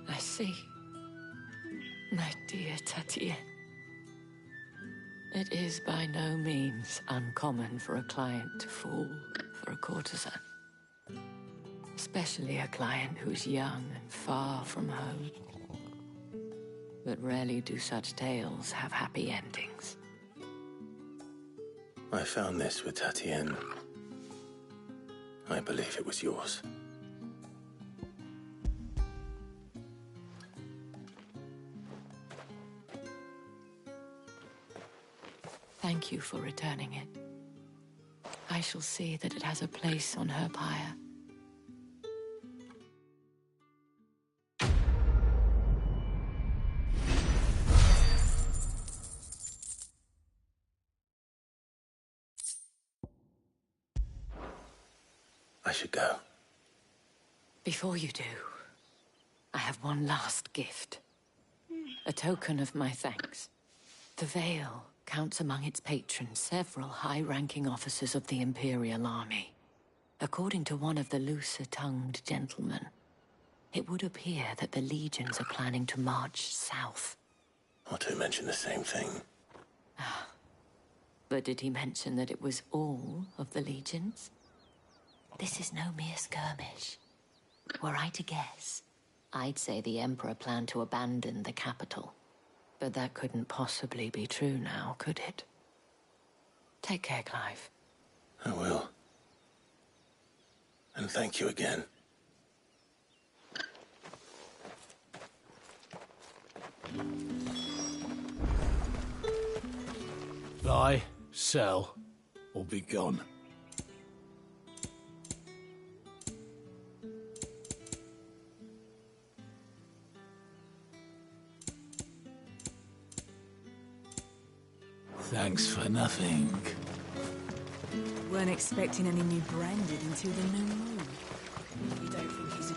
I see. My dear Tatienne. It is by no means uncommon for a client to fall for a courtesan. Especially a client who's young and far from home. But rarely do such tales have happy endings. I found this with Tatienne. I believe it was yours. Thank you for returning it. I shall see that it has a place on her pyre. I should go. Before you do, I have one last gift. A token of my thanks. The Veil counts among its patrons several high-ranking officers of the Imperial Army. According to one of the looser-tongued gentlemen, it would appear that the legions are planning to march south. Otto mentioned the same thing. But did he mention that it was all of the legions? This is no mere skirmish. Were I to guess, I'd say the Emperor planned to abandon the capital. But that couldn't possibly be true now, could it? Take care, Clive. I will. And thank you again. Buy, sell, or be gone. Thanks for nothing. Weren't expecting any new branded until the new moon. You don't think he's a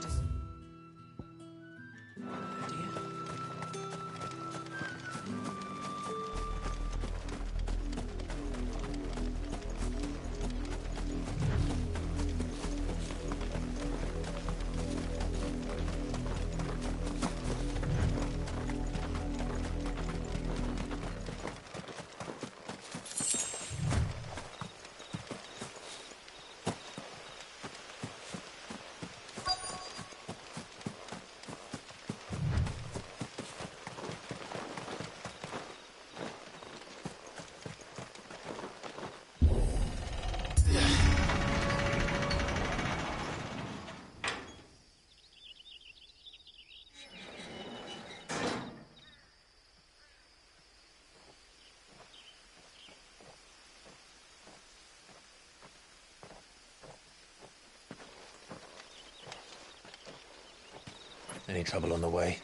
Any trouble on the way?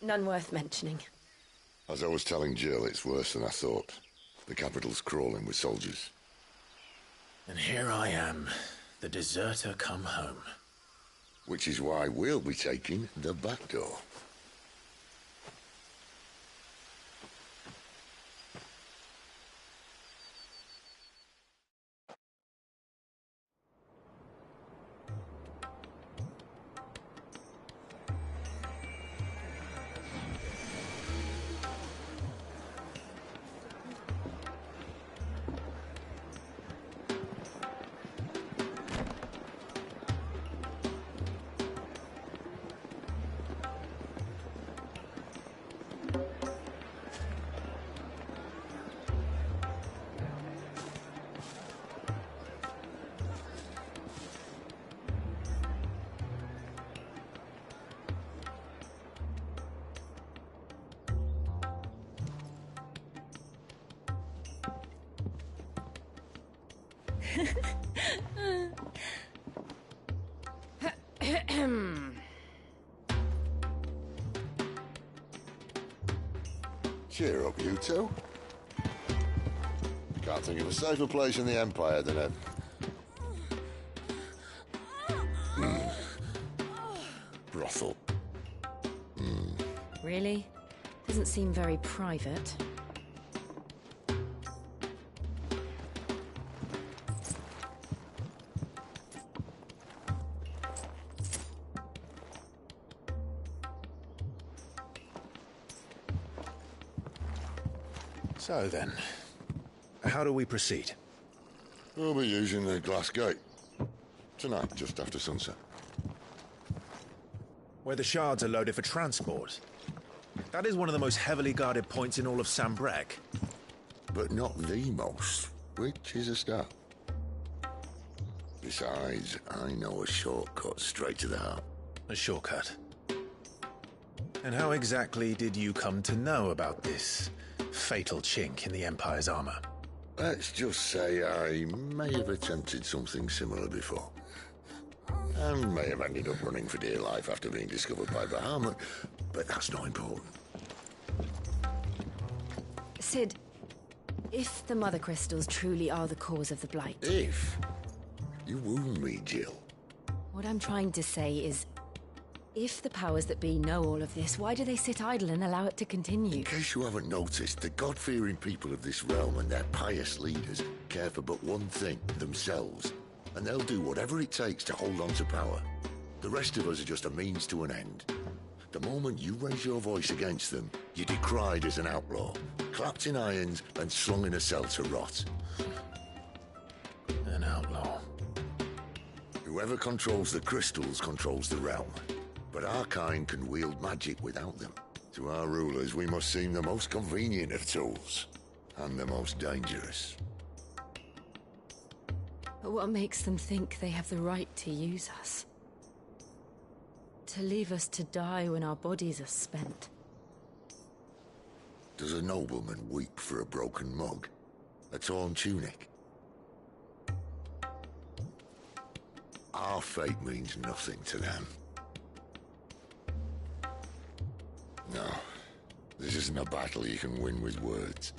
None worth mentioning. As I was telling Jill, it's worse than I thought. The capital's crawling with soldiers. And here I am, the deserter come home. Which is why we'll be taking the back door. Cheer up, you two. Can't think of a safer place in the Empire than it. Brothel. Really? Doesn't seem very private. So then, how do we proceed? We'll be using the glass gate. Tonight, just after sunset. Where the shards are loaded for transport. That is one of the most heavily guarded points in all of Sambrec. But not the most, which is a start. Besides, I know a shortcut straight to the heart. A shortcut? And how exactly did you come to know about this fatal chink in the Empire's armor? Let's just say I may have attempted something similar before. And may have ended up running for dear life after being discovered by Bahamut, but that's not important. Sid, if the Mother Crystals truly are the cause of the Blight... If? You wound me, Jill. What I'm trying to say is, if the powers that be know all of this, why do they sit idle and allow it to continue? In case you haven't noticed, the God-fearing people of this realm and their pious leaders care for but one thing, themselves. And they'll do whatever it takes to hold on to power. The rest of us are just a means to an end. The moment you raise your voice against them, you're decried as an outlaw, clapped in irons and slung in a cell to rot. An outlaw. Whoever controls the crystals controls the realm. But our kind can wield magic without them. To our rulers, we must seem the most convenient of tools. And the most dangerous. But what makes them think they have the right to use us? To leave us to die when our bodies are spent? Does a nobleman weep for a broken mug? A torn tunic? Our fate means nothing to them. No, this isn't a battle you can win with words.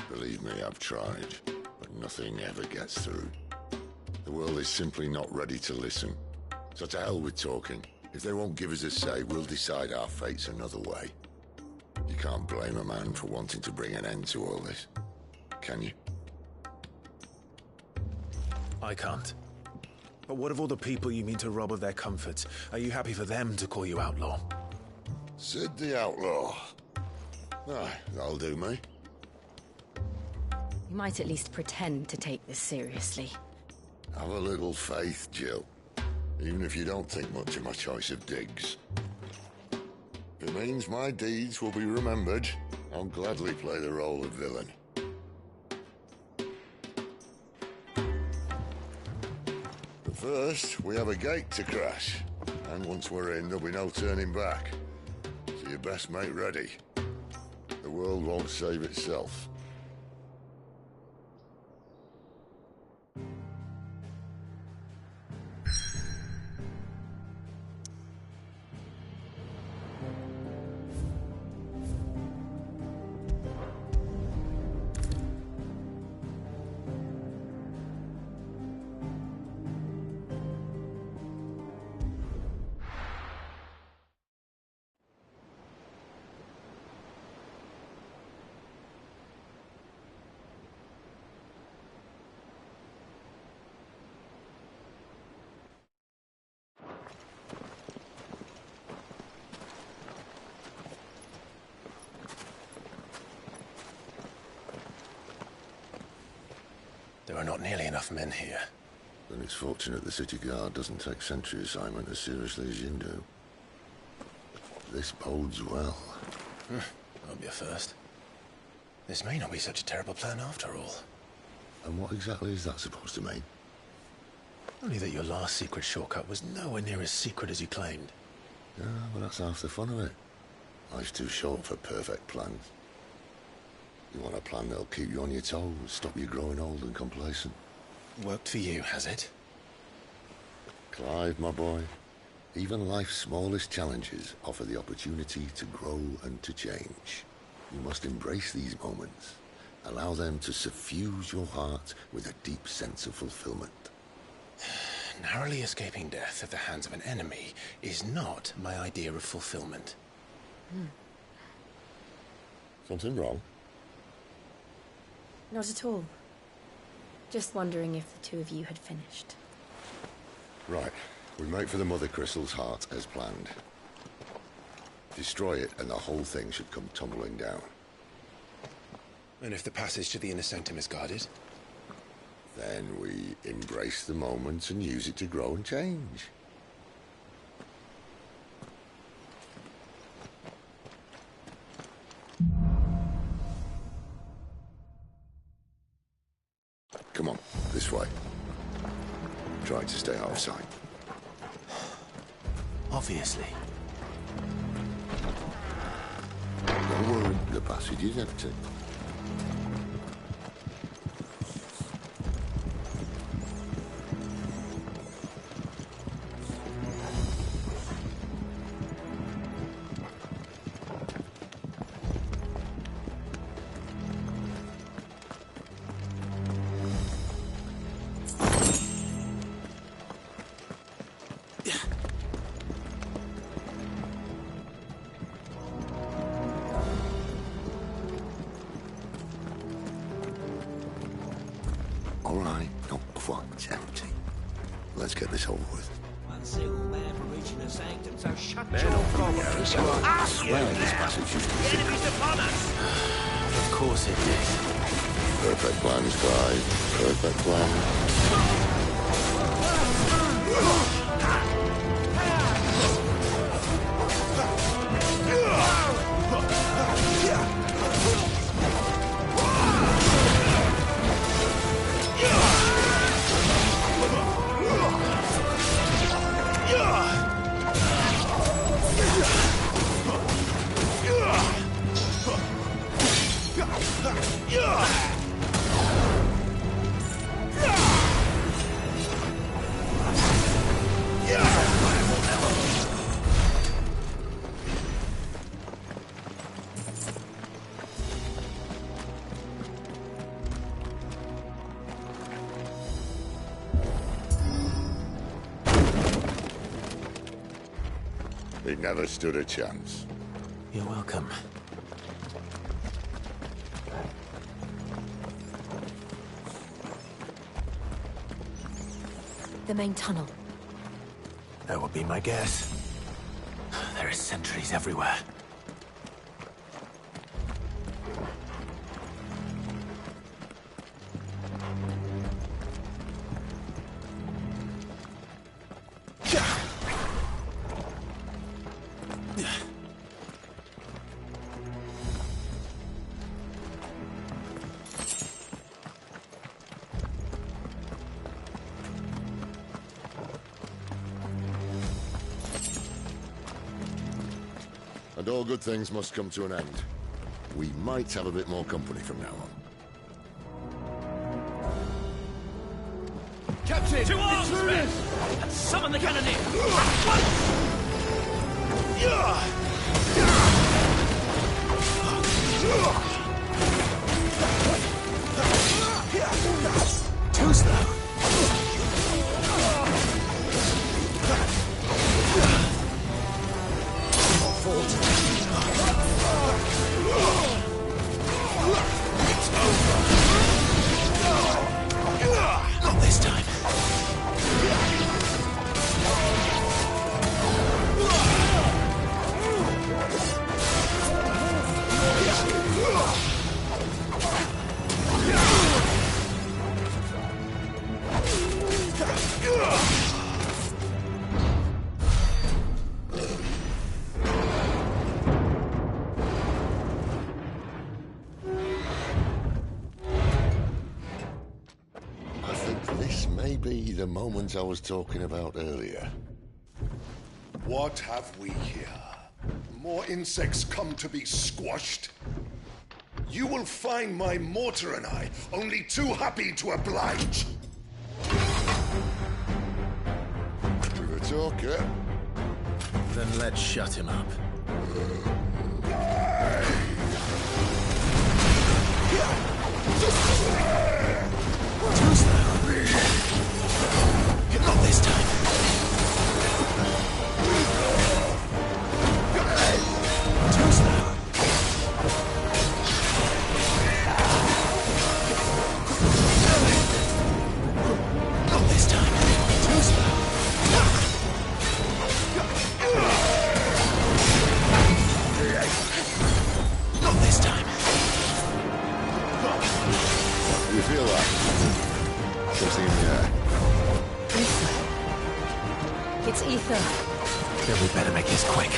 Believe me, I've tried, but nothing ever gets through. The world is simply not ready to listen. So to hell with talking. If they won't give us a say, we'll decide our fates another way. You can't blame a man for wanting to bring an end to all this, can you? I can't. But what of all the people you mean to rob of their comforts? Are you happy for them to call you outlaw? Sid the Outlaw. Aye, that'll do me. You might at least pretend to take this seriously. Have a little faith, Jill. Even if you don't think much of my choice of digs. If it means my deeds will be remembered, I'll gladly play the role of villain. But first, we have a gate to crash. And once we're in, there'll be no turning back. So you best make ready. The world won't save itself. There are not nearly enough men here. Then it's fortunate the city guard doesn't take sentry assignment as seriously as you do. This bodes well. Won't be a first. This may not be such a terrible plan after all. And what exactly is that supposed to mean? Only that your last secret shortcut was nowhere near as secret as you claimed. Yeah, but that's half the fun of it. Life's too short for perfect plans. You want a plan that'll keep you on your toes, stop you growing old and complacent. Worked for you, has it? Clive, my boy, even life's smallest challenges offer the opportunity to grow and to change. You must embrace these moments. Allow them to suffuse your heart with a deep sense of fulfillment. Narrowly escaping death at the hands of an enemy is not my idea of fulfillment. Something wrong? Not at all. Just wondering if the two of you had finished. Right. We make for the Mother Crystal's heart as planned. Destroy it and the whole thing should come tumbling down. And if the passage to the inner sanctum is guarded? Then we embrace the moment and use it to grow and change. Come on, this way. Try to stay out of sight. Obviously. Don't worry, the passage is empty. All right, not quite empty. Let's get this over with. One single man for reaching the sanctum, so shut Man, your I'll mouth. be there. It's your I ass, swear you this now. passage used to The be enemy's upon us. Of course it did. Perfect plans, Clive. Perfect plans. He never stood a chance. You're welcome. The main tunnel. That would be my guess. There are sentries everywhere. And all good things must come to an end. We might have a bit more company from now on. Captain! To arms, men! And summon the cannoneer! At once! Too slow. Not this time. I think this may be the moment I was talking about earlier. What have we here? More insects come to be squashed? You will find my mortar and I only too happy to oblige. talker. Then let's shut him up. Too slow. Not this time. Too slow. Not this time. Too slow. Not this time. You feel that? Something in the air. Ether. It's ether. Then we better make this quick.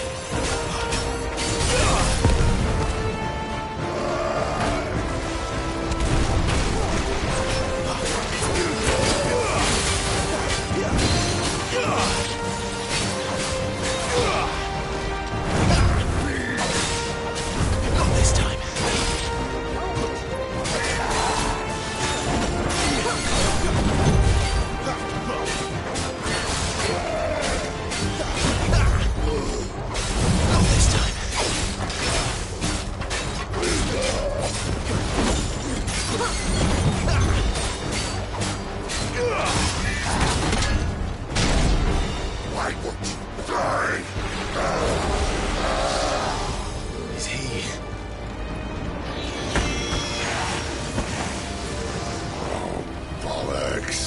Not this time. Not this time. Why won't you die? Is he? Oh, bollocks.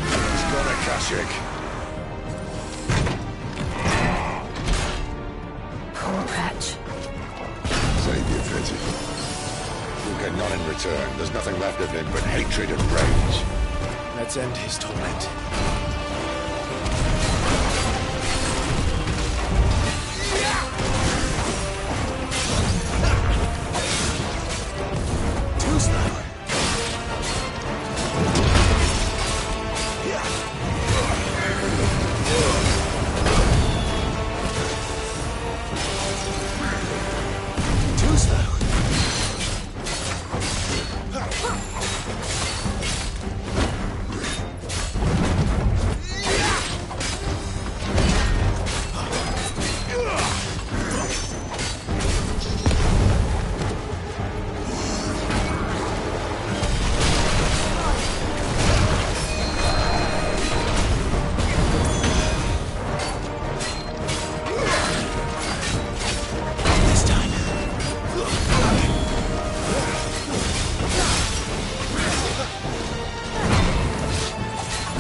He's got a Kashyyyk. Poor wretch. Save your pity. You'll get none in return. There's nothing left of him but hatred and rage. Let's end his torment. Too slow. Too slow. This time.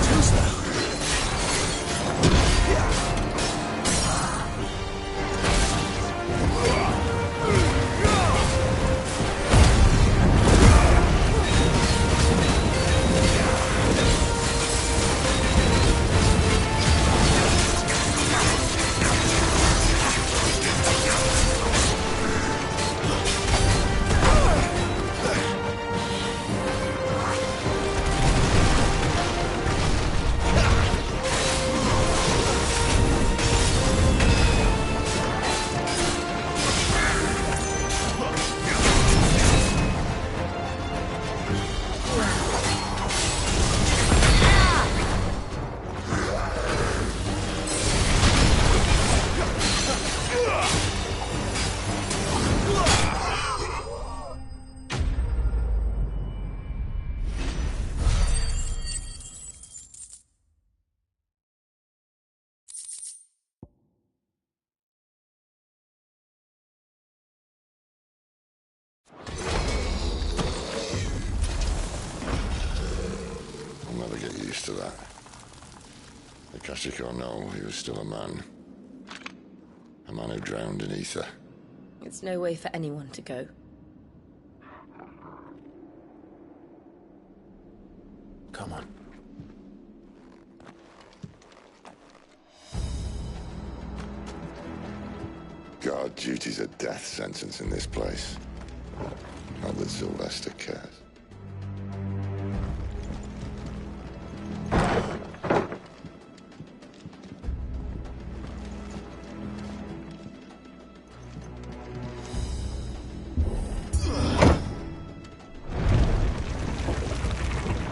Too slow. I'll never get used to that. The Kashyyyk or no, he was still a man. A man who drowned in ether. It's no way for anyone to go. Come on. Guard duty's a death sentence in this place. Not that Sylvester cares.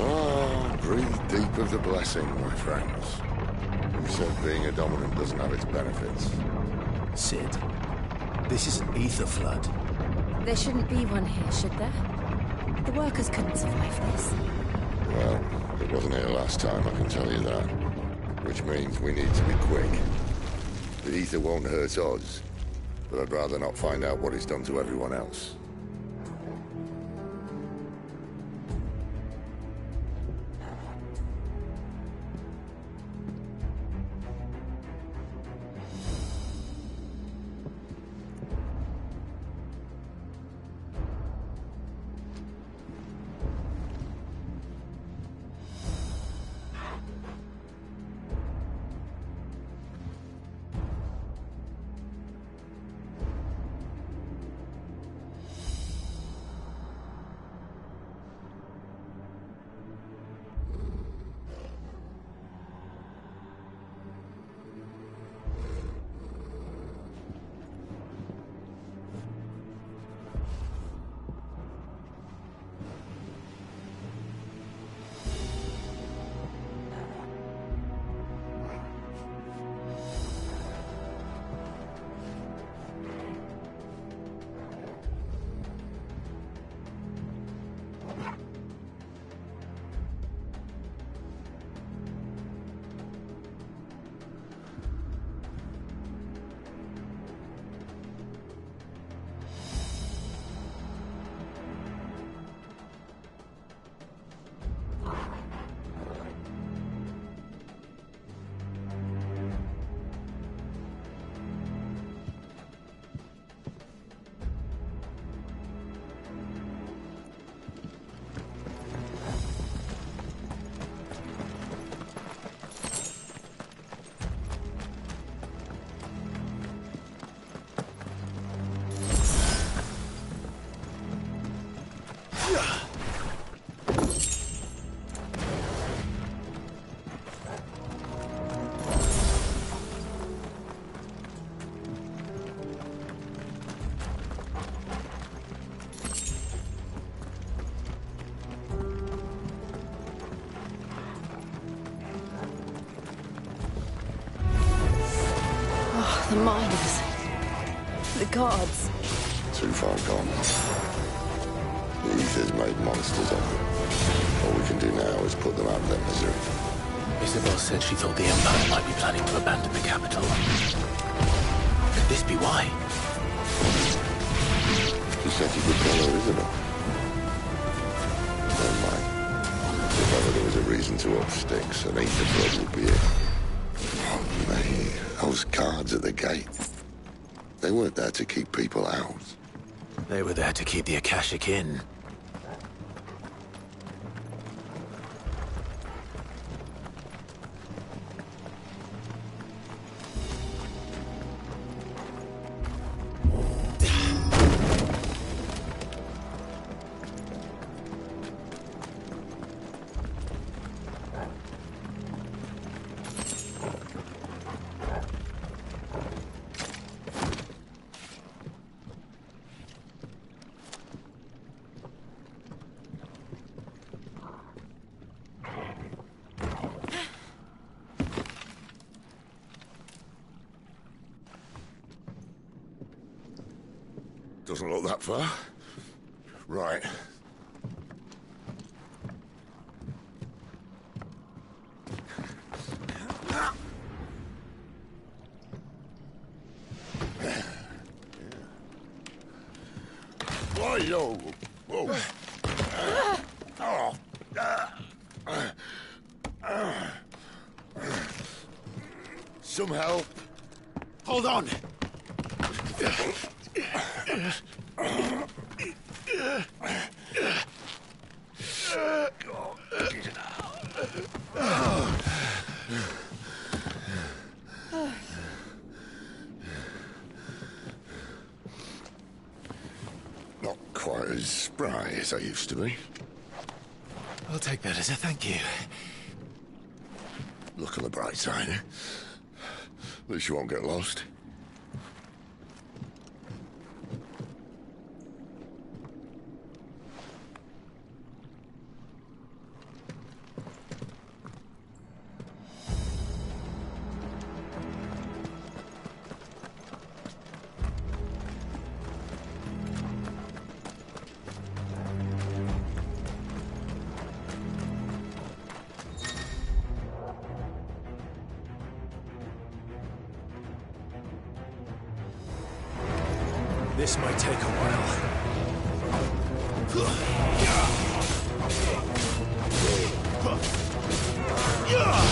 Oh, breathe deep of the blessing, my friends. Who said being a dominant doesn't have its benefits? Sid, this is an ether flood. There shouldn't be one here, should there? The workers couldn't survive this. Well, it wasn't here last time, I can tell you that. Which means we need to be quick. The ether won't hurt us, but I'd rather not find out what it's done to everyone else. The miners. The guards. Too far gone. The ether's made monsters of them. All we can do now is put them out of their misery. Isabel said she thought the Empire might be planning to abandon the capital. Could this be why? She said you could call her Isabel. Never mind. If ever there was a reason to up sticks, an ether flood would be it. Oh, mate. Those guards at the gate. They weren't there to keep people out. They were there to keep the Akashic in. Doesn't look that far. Right. Why, yo? Whoa. Some help. Hold on. Not quite as spry as I used to be. I'll take that as a thank you. Look on the bright side, eh? At least you won't get lost. This might take a while. Yeah!